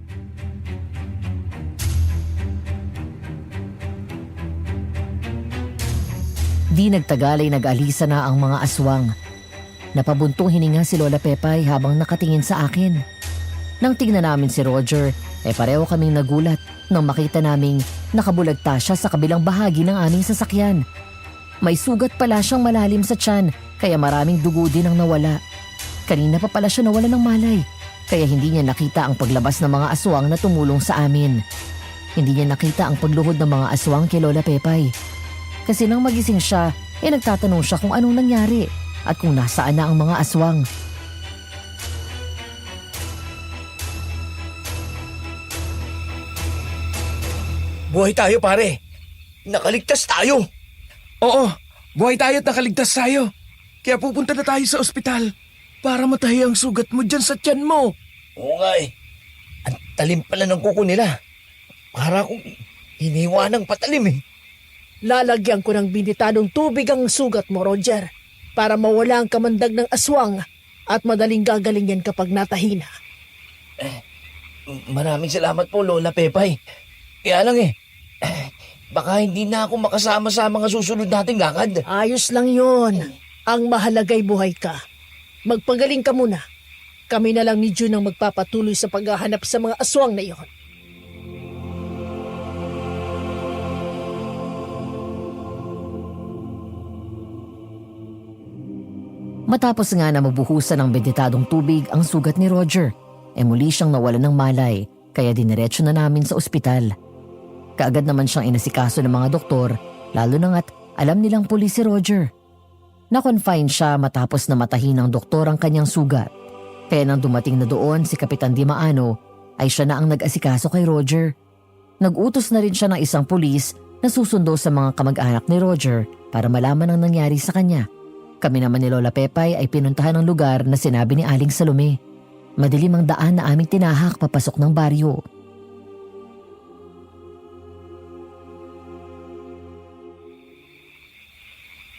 C: Di nagtagal ay nag-alisa na ang mga aswang. Napabuntong hininga si Lola Pepay habang nakatingin sa akin. Nang tingnan namin si Roger, pareho kaming nagulat nang makita naming nakabulagta siya sa kabilang bahagi ng aming sasakyan. May sugat pala siyang malalim sa tiyan, kaya maraming dugo din ang nawala. Kanina pa pala siya nawala ng malay, kaya hindi niya nakita ang paglabas ng mga aswang na tumulong sa amin. Hindi niya nakita ang pagluhod ng mga aswang kay Lola Pepay. Kasi nang magising siya, nagtatanong siya kung anong nangyari at kung nasaan na ang mga aswang.
F: Buhay tayo, pare. Nakaligtas tayo.
A: Oo, buhay tayo at nakaligtas tayo. Kaya pupunta na tayo sa ospital. para matahi ang sugat mo dyan sa tiyan mo.
F: Oo nga eh. Ang talim pala ng kuko nila. Para akong hiniwa ng patalim eh.
H: Lalagyan ko ng binitadong tubig ang sugat mo, Roger, para mawala ang kamandag ng aswang at madaling gagaling yan kapag natahina.
F: Maraming salamat po, Lola Pepay. Kaya lang baka hindi na ako makasama sa mga susunod nating lakad.
H: Ayos lang yon. Ang mahalagay buhay ka. Magpagaling ka muna. Kami na lang ni June ang magpapatuloy sa paghahanap sa mga aswang na iyon.
C: Matapos nga na mabuhusan ng benditadong tubig ang sugat ni Roger, muli siyang nawalan ng malay kaya diniretso na namin sa ospital. Kaagad naman siyang inasikaso ng mga doktor, lalo na nga't alam nilang pulis si Roger. Na-confine siya matapos na matahin ng doktor ang kanyang sugat. Kaya nang dumating na doon si Kapitan Di Maano, ay siya na ang nag-asikaso kay Roger. Nag-utos na rin siya ng isang pulis na susundo sa mga kamag-anak ni Roger para malaman ang nangyari sa kanya. Kami naman ni Lola Pepay ay pinuntahan ng lugar na sinabi ni Aling Salome. Madilim ang daan na aming tinahak papasok ng baryo.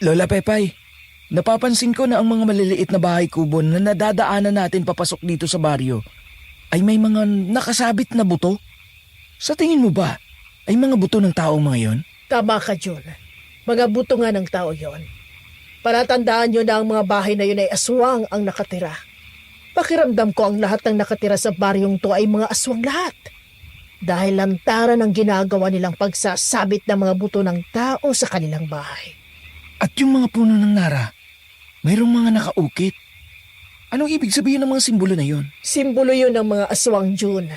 A: Lola Pepay, napapansin ko na ang mga maliliit na bahay kubo na nadadaanan natin papasok dito sa baryo ay may mga nakasabit na buto. Sa tingin mo ba, ay mga buto ng tao mga yon?
H: Tama ka, June. Mga buto nga ng tao yon. Palatandaan nyo na ang mga bahay na yun ay aswang ang nakatira. Pakiramdam ko ang lahat ng nakatira sa baryong to ay mga aswang lahat. Dahil lantaran ang ginagawa nilang pagsasabit ng mga buto ng tao sa kanilang bahay.
A: At yung mga puno ng nara, mayroong mga nakaukit. Anong ibig sabihin ng mga simbolo na yon?
H: Simbolo yun ng mga aswang, June.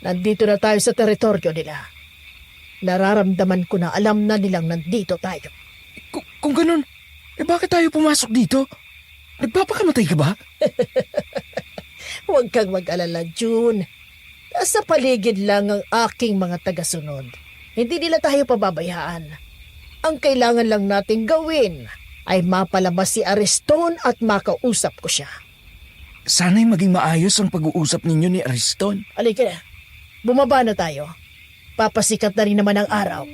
H: Nandito na tayo sa teritoryo nila. Nararamdaman ko na alam na nilang nandito tayo.
A: Kung ganun, bakit tayo pumasok dito? Nagpapakamatay ka ba?
H: Huwag kang mag-alala, June. Nasa paligid lang ang aking mga tagasunod. Hindi nila tayo pababayaan. Ang kailangan lang nating gawin ay mapalabas si Ariston at makausap ko siya.
A: Sana'y maging maayos ang pag-uusap ninyo ni Ariston.
H: Halika na. Bumaba na tayo. Papasikat na rin naman ang araw.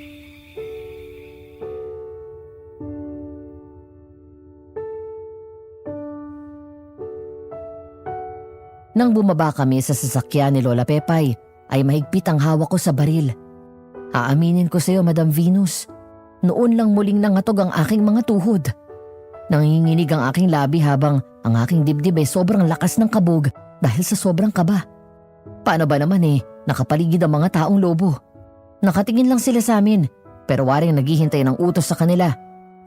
C: Nang bumaba kami sa sasakyan ni Lola Pepay, ay mahigpit ang hawak ko sa baril. Aaminin ko sa iyo, Madam Venus, noon lang muling nangatog ang aking mga tuhod. Nanginginig ang aking labi habang ang aking dibdib ay sobrang lakas ng kabog dahil sa sobrang kaba. Paano ba naman nakapaligid ang mga taong lobo. Nakatingin lang sila sa amin, pero waring naghihintay ng utos sa kanila.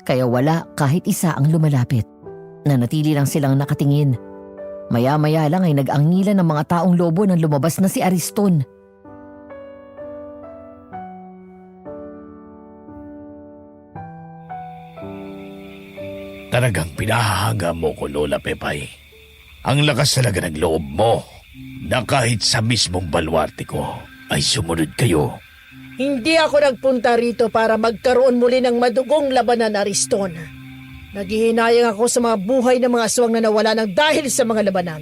C: Kaya wala kahit isa ang lumalapit. Nanatili lang silang nakatingin. Maya-maya lang ay nag-angilan ng mga taong lobo nang lumabas na si Ariston.
F: Talagang pinahahanga mo ko, Lola Pepay. Ang lakas talaga ng loob mo na kahit sa mismong baluarte ko ay sumunod kayo.
H: Hindi ako nagpunta rito para magkaroon muli ng madugong labanan, Ariston. Naghihinayang ako sa mga buhay ng mga aswang na nawala ng dahil sa mga labanan.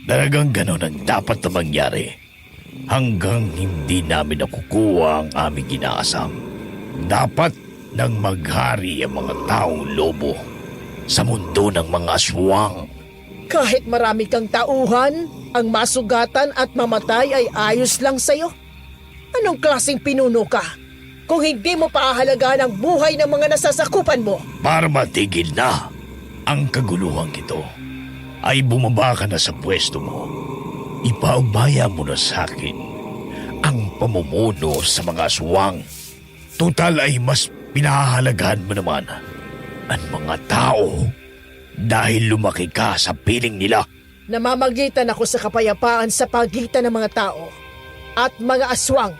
F: Talagang ganon ang dapat na mangyari hanggang hindi namin nakukuha ang aming inaasam. Dapat nang maghari ang mga taong lobo sa mundo ng mga aswang.
H: Kahit marami kang tauhan, ang masugatan at mamatay ay ayos lang sa'yo. Anong klaseng pinuno ka kung hindi mo paahalagaan ang buhay ng mga nasasakupan mo?
F: Para matigil na ang kaguluhang ito, ay bumaba ka na sa pwesto mo. Ipaubaya mo na sa akin ang pamumuno sa mga aswang. Tutal ay mas pinahahalagahan mo naman ang mga tao dahil lumaki ka sa piling nila.
H: Namamagitan ako sa kapayapaan sa pagitan ng mga tao at mga aswang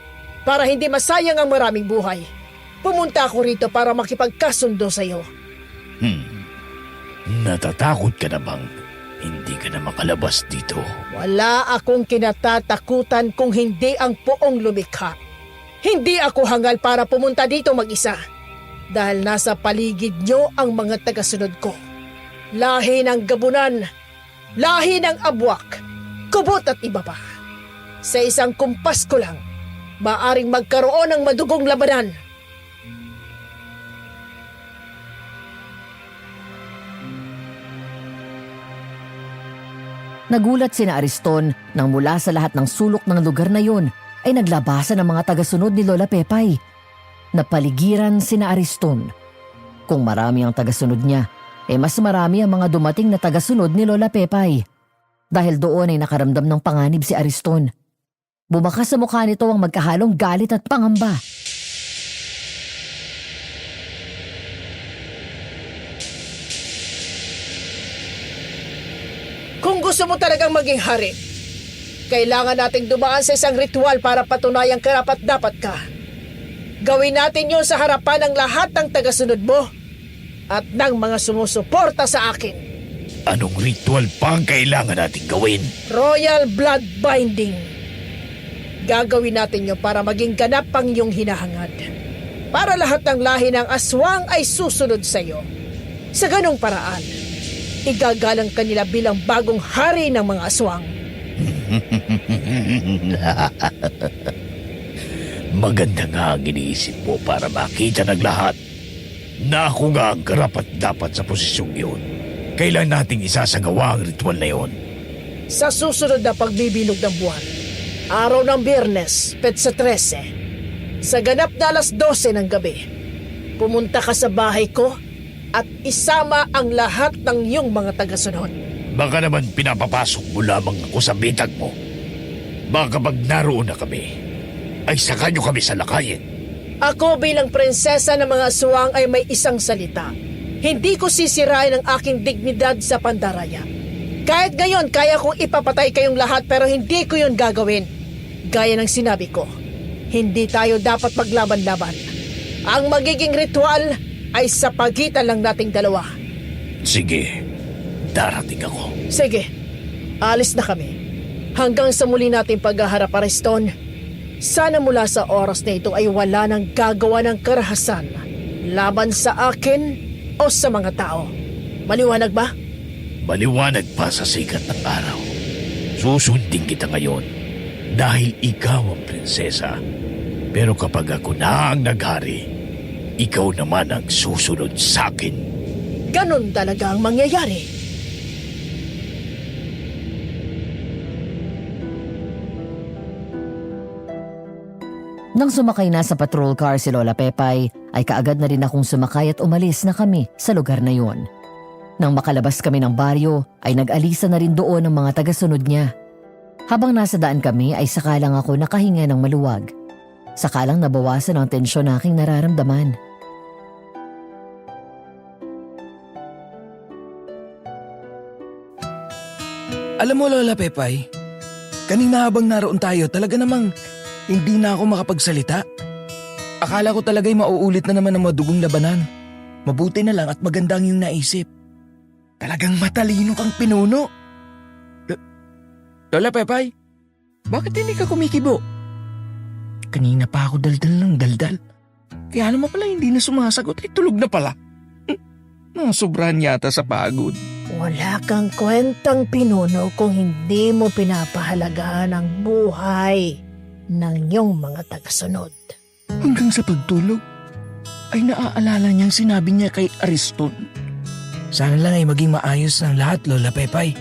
H: para hindi masayang ang maraming buhay. Pumunta ako rito para makipagkasundo sa iyo.
F: Natatakot ka na bang hindi ka na makalabas dito?
H: Wala akong kinatatakutan kung hindi ang poong lumikha. Hindi ako hangal para pumunta dito mag-isa dahil nasa paligid nyo ang mga tagasunod ko. Lahi ng gabunan lahi ng abwak, kubot at iba pa. Sa isang kumpas ko lang, maaring magkaroon ng madugong labanan.
C: Nagulat sina Ariston nang mula sa lahat ng sulok ng lugar na yon ay naglabasan ang mga tagasunod ni Lola Pepay. Napaligiran sina Ariston. Kung marami ang tagasunod niya, mas marami ang mga dumating na tagasunod ni Lola Pepay. Dahil doon ay nakaramdam ng panganib si Ariston. Bumakas sa mukha nito ang magkahalong galit at pangamba.
H: Kung gusto mo talagang maging hari, kailangan nating dumaan sa isang ritual para patunayang karapat-dapat ka. Gawin natin yun sa harapan ng lahat ng tagasunod mo at ng mga sumusuporta sa akin.
F: Anong ritual pa ang kailangan natin gawin?
H: Royal Blood Binding. Gagawin natin yun para maging ganap ang iyong hinahangad. Para lahat ng lahi ng aswang ay susunod sa iyo. Sa ganong paraan, igagalang kanila bilang bagong hari ng mga aswang.
F: Maganda nga ang iniisip mo para makita ng lahat na ako nga ang karapat-dapat sa posisyong yun. Kailan nating isasagawa ang ritual na yun?
H: Sa susunod na pagbibilog ng buwan, araw ng Biyernes, Petsa 13, sa ganap na alas 12 ng gabi, pumunta ka sa bahay ko at isama ang lahat ng iyong mga tagasunod.
F: Baka naman pinapapasok mo lamang ako sa bitag mo. Baka pag naroon na kami, ay saka nyo kami salakayin.
H: Ako bilang prinsesa ng mga aswang ay may isang salita. Hindi ko sisirain ang aking dignidad sa pandaraya. Kahit ngayon, kaya kong ipapatay kayong lahat pero hindi ko yun gagawin. Gaya ng sinabi ko, hindi tayo dapat maglaban-laban. Ang magiging ritual ay sa pagitan lang nating dalawa.
F: Sige, darating ako.
H: Sige, alis na kami. Hanggang sa muli nating paghaharap, Ariston, sana mula sa oras na ito ay wala nang gagawa ng karahasan laban sa akin o sa mga tao. Maliwanag ba?
F: Maliwanag pa sa sikat ng araw. Susundin kita ngayon dahil ikaw ang prinsesa. Pero kapag ako na ang naghari, ikaw naman ang susunod sa akin.
H: Ganon talaga ang mangyayari.
C: Nang sumakay na sa patrol car si Lola Pepay, ay kaagad na rin akong sumakay at umalis na kami sa lugar na yon. Nang makalabas kami ng baryo, ay nag-alisa na rin doon ang mga tagasunod niya. Habang nasa daan kami ay sakalang ako nakahinga ng maluwag. Sakalang nabawasan ang tensyon na aking nararamdaman.
A: Alam mo, Lola Pepay, kanina habang naroon tayo, talaga namang hindi na ako makapagsalita. Akala ko talaga'y mauulit na naman ang madugong labanan. Mabuti na lang at magandang yung naisip. Talagang matalino kang pinuno. Lola Pepay, bakit hindi ka kumikibo? Kanina pa ako daldal ng daldal. Kaya naman pala hindi na sumasagot ay tulog na pala. Sobrahan yata sa pagod.
B: Wala kang kwentang pinuno kung hindi mo pinapahalagahan ang buhay ng iyong mga tagasunod.
A: Hanggang sa pagtulog, ay naaalala niyang sinabi niya kay Ariston. Sana lang ay maging maayos ng lahat, Lola Pepay.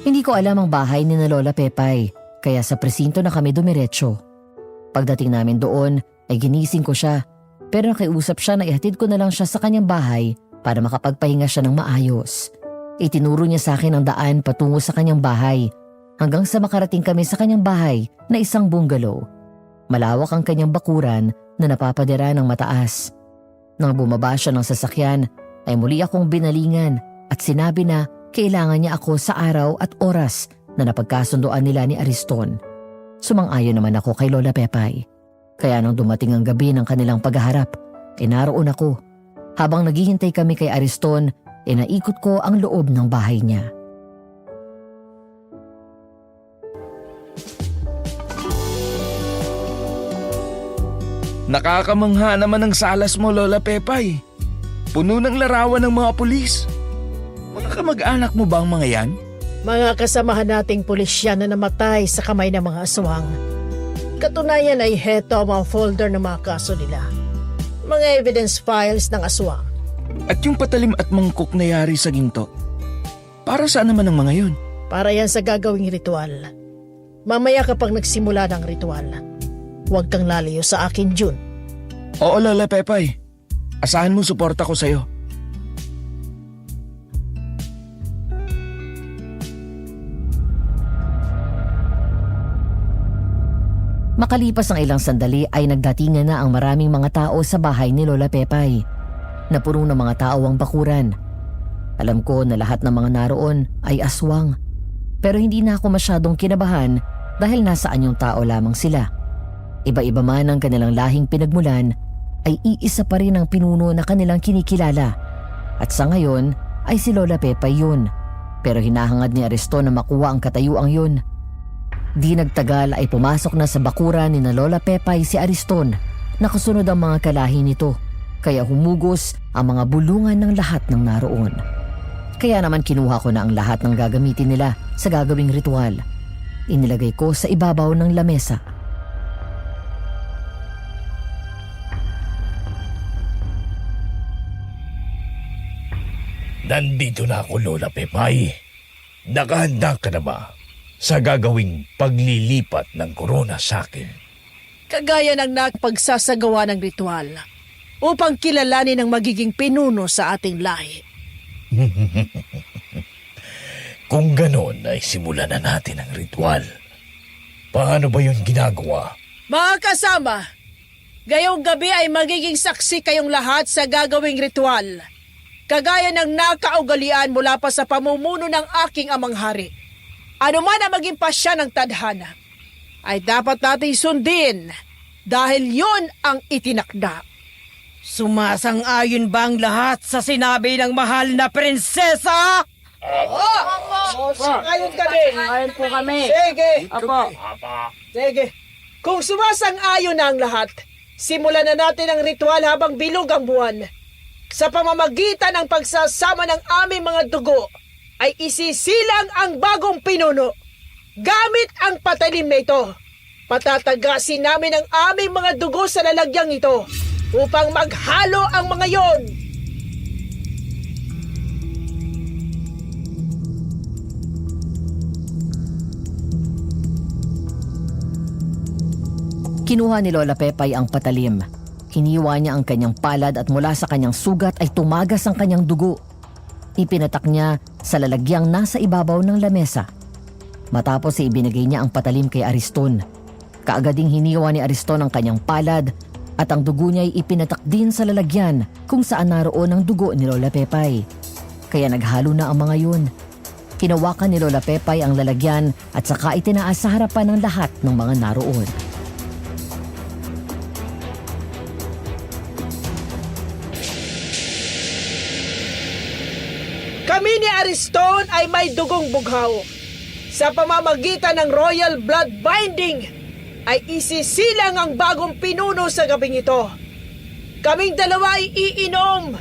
C: Hindi ko alam ang bahay ni na Lola Pepay, kaya sa presinto na kami dumiretso. Pagdating namin doon, ay ginising ko siya, pero nakiusap siya na ihatid ko na lang siya sa kanyang bahay para makapagpahinga siya ng maayos. Itinuro niya sa akin ang daan patungo sa kanyang bahay hanggang sa makarating kami sa kanyang bahay na isang bungalow. Malawak ang kanyang bakuran na napapadira ng mataas. Nang bumaba siya ng sasakyan ay muli akong binalingan at sinabi na kailangan niya ako sa araw at oras na napagkasundoan nila ni Ariston. Sumang-ayon naman ako kay Lola Pepay. Kaya nang dumating ang gabi ng kanilang paghaharap, naroon ako. Habang naghihintay kami kay Ariston, naikot ko ang loob ng bahay niya.
A: Nakakamangha naman ang salas mo, Lola Pepay. Puno ng larawan ng mga pulis. Mga kamag-anak mo ba ang mga yan?
H: Mga kasamahan nating pulisyan na namatay sa kamay ng mga aswang. Katunayan ay heto ang mga folder ng mga kaso nila. Mga evidence files ng aswang.
A: At yung patalim at mangkok na yari sa ginto. Para saan naman ang mga yun?
H: Para yan sa gagawing ritual. Mamaya kapag nagsimula ng ritual, huwag kang lalayo sa akin, June.
A: Oo, Lola Pepay. Asahan mo suporta ko sa'yo.
C: Makalipas ang ilang sandali ay nagdatingan na ang maraming mga tao sa bahay ni Lola Pepay. Napuno ng mga tao ang bakuran. Alam ko na lahat ng mga naroon ay aswang. Pero hindi na ako masyadong kinabahan dahil nasaan yung tao lamang sila. Iba-iba man ang kanilang lahing pinagmulan, ay iisa pa rin ang pinuno na kanilang kinikilala. At sa ngayon ay si Lola Pepay yun. Pero hinahangad ni Ariston na makuha ang katayuang yun. Di nagtagal ay pumasok na sa bakuran ni na Lola Pepay si Ariston. Nakasunod ang mga kalahi nito, kaya humugos ang mga bulungan ng lahat ng naroon. Kaya naman kinuha ko na ang lahat ng gagamitin nila sa gagawing ritual. Inilagay ko sa ibabaw ng lamesa.
F: Nandito na ako, Lola Pepay. Nakahanda ka na ba sa gagawing paglilipat ng korona sa akin?
H: Kagaya ng nagpagsasagawa ng ritual upang kilalanin ang magiging pinuno sa ating lahi.
F: Kung ganon ay simulan na natin ang ritual. Paano ba yun ginagawa?
H: Mga kasama, gayong gabi ay magiging saksi kayong lahat sa gagawing ritual. Kagaya ng nakaugalian mula pa sa pamumuno ng aking amang hari. Ano man ang maging pasya ng tadhana, ay dapat natin sundin dahil yon ang itinakda.
I: Sumasang-ayon ba ang lahat sa sinabi ng mahal na prinsesa?
H: Ayon ka din.
I: Ayon po kami.
H: Sige.
I: Apo.
H: Sige. Kung sumasang-ayon na ang lahat, simulan na natin ang ritual habang bilog ang buwan. Sa pamamagitan ng pagsasama ng aming mga dugo, ay isisilang ang bagong pinuno. Gamit ang patalim na ito, patatagasin namin ang aming mga dugo sa lalagyang ito upang maghalo ang mga yon.
C: Kinuha ni Lola Pepay ang patalim. Hiniwa niya ang kanyang palad at mula sa kanyang sugat ay tumagas ang kanyang dugo. Ipinatak niya sa lalagyang nasa ibabaw ng lamesa. Matapos ay ibinigay niya ang patalim kay Ariston. Kaagading hiniwa ni Ariston ang kanyang palad at ang dugo niya ay ipinatak din sa lalagyan kung saan naroon ang dugo ni Lola Pepay. Kaya naghalo na ang mga yun. Hinawakan ni Lola Pepay ang lalagyan at saka itinaas sa harapan ng lahat ng mga naroon.
H: Kami ni Ariston ay may dugong bughaw. Sa pamamagitan ng royal blood binding, ay isisilang ang bagong pinuno sa gabing ito. Kaming dalawa ay iinom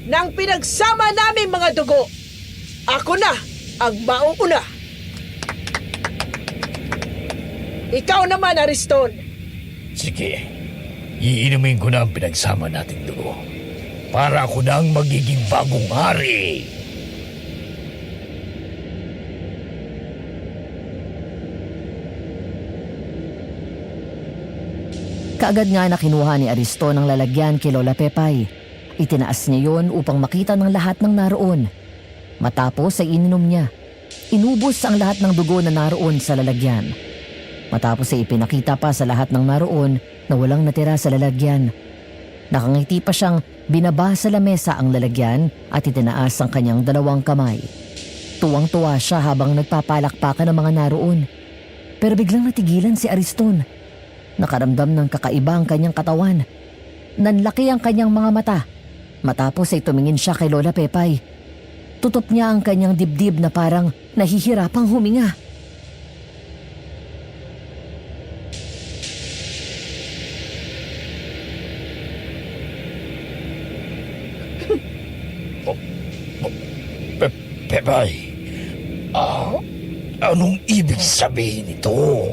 H: ng pinagsama naming mga dugo. Ako na ang mauuna. Ikaw naman, Ariston.
F: Sige, iinumin ko na ang pinagsama nating dugo. Para ako na ang magiging bagong hari.
C: Kaagad nga na kinuha ni Ariston ang lalagyan kay Lola Pepay. Itinaas niya yon upang makita ng lahat ng naroon. Matapos ay ininom niya. Inubos ang lahat ng dugo na naroon sa lalagyan. Matapos ay ipinakita pa sa lahat ng naroon na walang natira sa lalagyan. Nakangiti pa siyang binaba sa lamesa ang lalagyan at itinaas ang kanyang dalawang kamay. Tuwang-tuwa siya habang nagpapalakpakan ng mga naroon. Pero biglang natigilan si Ariston. Nakaramdam ng kakaiba ang kanyang katawan. Nanlaki ang kanyang mga mata. Matapos ay tumingin siya kay Lola Pepay. Tutop niya ang kanyang dibdib na parang nahihirapang huminga.
F: Pepay, anong ibig sabihin nito?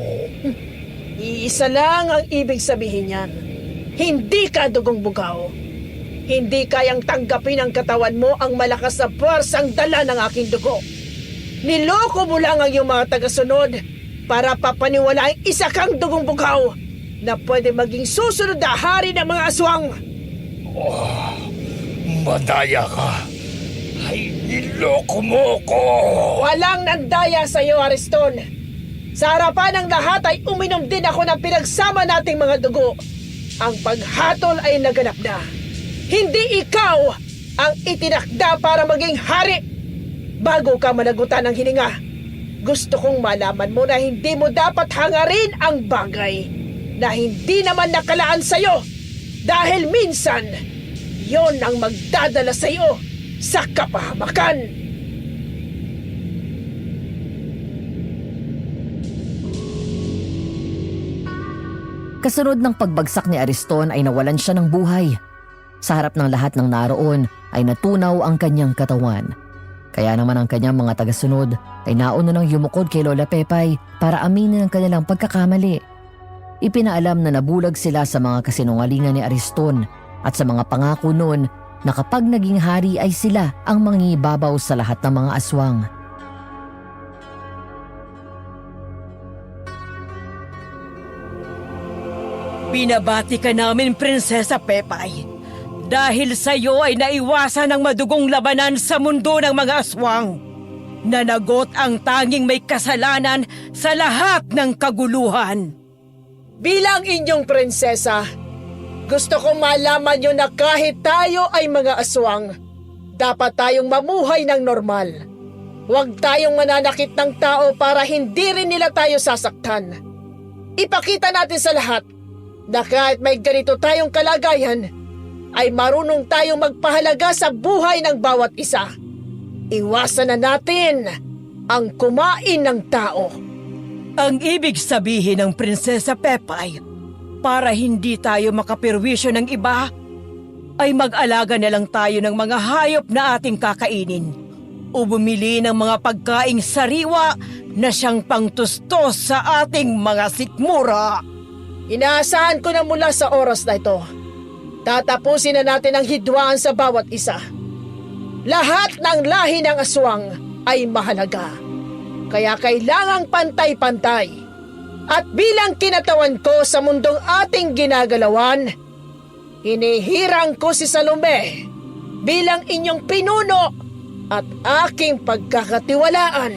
H: Iisa lang ang ibig sabihin niyan. Hindi ka dugong bugaw. Hindi kayang tanggapin ng katawan mo ang malakas na puwersang dala ng aking dugo. Niloko mo lang ang iyong mga tagasunod para papaniwalaing isa kang dugong bugaw na pwede maging susunod na hari ng mga aswang.
F: Madaya ka. Ay, niloko mo ko.
H: Walang nandaya sa iyo, Ariston. Sa harapan ng lahat ay uminom din ako ng pinagsama nating mga dugo. Ang paghatol ay naganap na. Hindi ikaw ang itinakda para maging hari. Bago ka managutan ng hininga, gusto kong malaman mo na hindi mo dapat hangarin ang bagay na hindi naman nakalaan sa'yo. Dahil minsan, yon ang magdadala sa'yo sa kapahamakan.
C: Kasunod ng pagbagsak ni Ariston ay nawalan siya ng buhay. Sa harap ng lahat ng naroon ay natunaw ang kanyang katawan. Kaya naman ang kanyang mga tagasunod ay nauna nang yumukod kay Lola Pepay para aminin ang kanilang pagkakamali. Ipinaalam na nabulag sila sa mga kasinungalingan ni Ariston at sa mga pangako noon na kapag naging hari ay sila ang mangingibabaw sa lahat ng mga aswang.
I: Binabati ka namin, Prinsesa Pepay. Dahil sa iyo ay naiwasan ang madugong labanan sa mundo ng mga aswang. Nanagot ang tanging may kasalanan sa lahat ng kaguluhan.
H: Bilang inyong prinsesa, gusto kong malaman nyo na kahit tayo ay mga aswang, dapat tayong mamuhay ng normal. Huwag tayong mananakit ng tao para hindi rin nila tayo sasaktan. Ipakita natin sa lahat na kahit may ganito tayong kalagayan, ay marunong tayong magpahalaga sa buhay ng bawat isa. Iwasan na natin ang kumain ng tao.
I: Ang ibig sabihin ng Prinsesa Pepay, para hindi tayo makapirwisyo ng iba, ay mag-alaga na lang tayo ng mga hayop na ating kakainin o bumili ng mga pagkaing sariwa na siyang pangtustos sa ating mga sikmura.
H: Inaasahan ko na mula sa oras na ito, tatapusin na natin ang hidwaan sa bawat isa. Lahat ng lahi ng aswang ay mahalaga. Kaya kailangang pantay-pantay. At bilang kinatawan ko sa mundong ating ginagalawan, hinihirang ko si Salome bilang inyong pinuno at aking pagkakatiwalaan.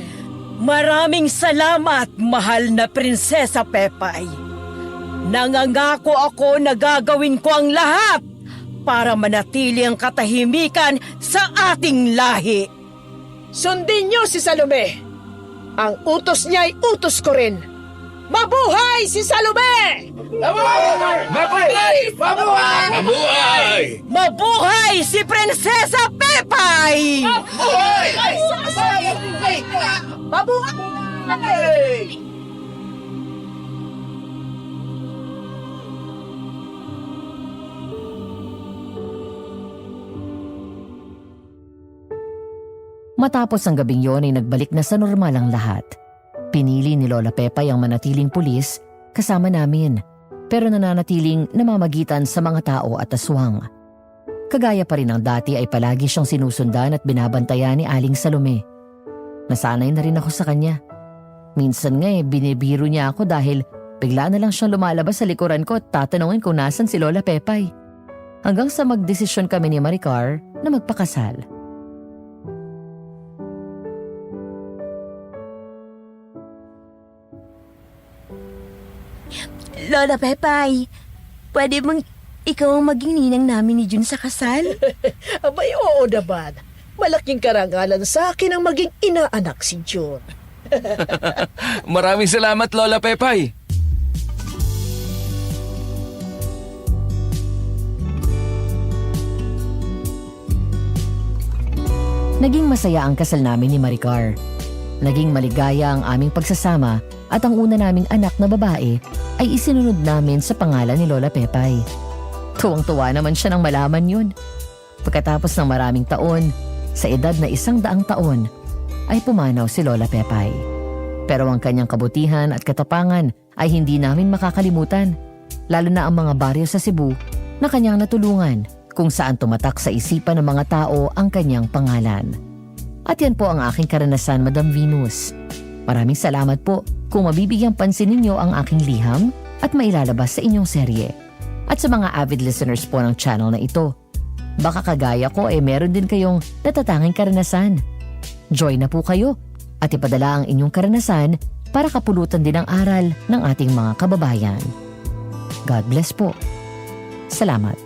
I: Maraming salamat, mahal na Prinsesa Pepay. Nangangako ako na gagawin ko ang lahat para manatili ang katahimikan sa ating lahi.
H: Sundin niyo si Salome. Ang utos niya ay utos ko rin. Mabuhay si Salome!
F: Mabuhay! Mabuhay! Mabuhay!
I: Mabuhay si Prinsesa Pepay!
F: Mabuhay!
H: Mabuhay!
C: Matapos ang gabing yon ay nagbalik na sa normal ang lahat. Pinili ni Lola Pepay ang manatiling pulis kasama namin, pero nananatiling namamagitan sa mga tao at aswang. Kagaya pa rin ng dati ay palagi siyang sinusundan at binabantayan ni Aling Salome. Nasanay na rin ako sa kanya. Minsan nga binibiro niya ako dahil bigla na lang siyang lumalabas sa likuran ko at tatanungin kung nasan si Lola Pepay. Hanggang sa magdesisyon kami ni Maricar na magpakasal.
J: Lola Pepay, pwede bang ikaw ang maging ninang namin ni Jun sa kasal?
H: Abay, oo naman. Malaking karangalan sa akin ang maging inaanak si June.
A: Maraming salamat, Lola Pepay.
C: Naging masaya ang kasal namin ni Maricar. Naging maligaya ang aming pagsasama at ang una naming anak na babae ay isinunod namin sa pangalan ni Lola Pepay. Tuwang-tuwa naman siya nang malaman yun. Pagkatapos ng maraming taon, sa edad na 100 taon, ay pumanaw si Lola Pepay. Pero ang kanyang kabutihan at katapangan ay hindi namin makakalimutan, lalo na ang mga baryo sa Cebu na kanyang natulungan kung saan tumatak sa isipan ng mga tao ang kanyang pangalan. At yan po ang aking karanasan, Madam Venus. Maraming salamat po kung mabibigyang pansin ninyo ang aking liham at mailalabas sa inyong serye. At sa mga avid listeners po ng channel na ito, baka kagaya ko meron din kayong natatanging karanasan. Join na po kayo at ipadala ang inyong karanasan para kapulutan din ang aral ng ating mga kababayan. God bless po. Salamat.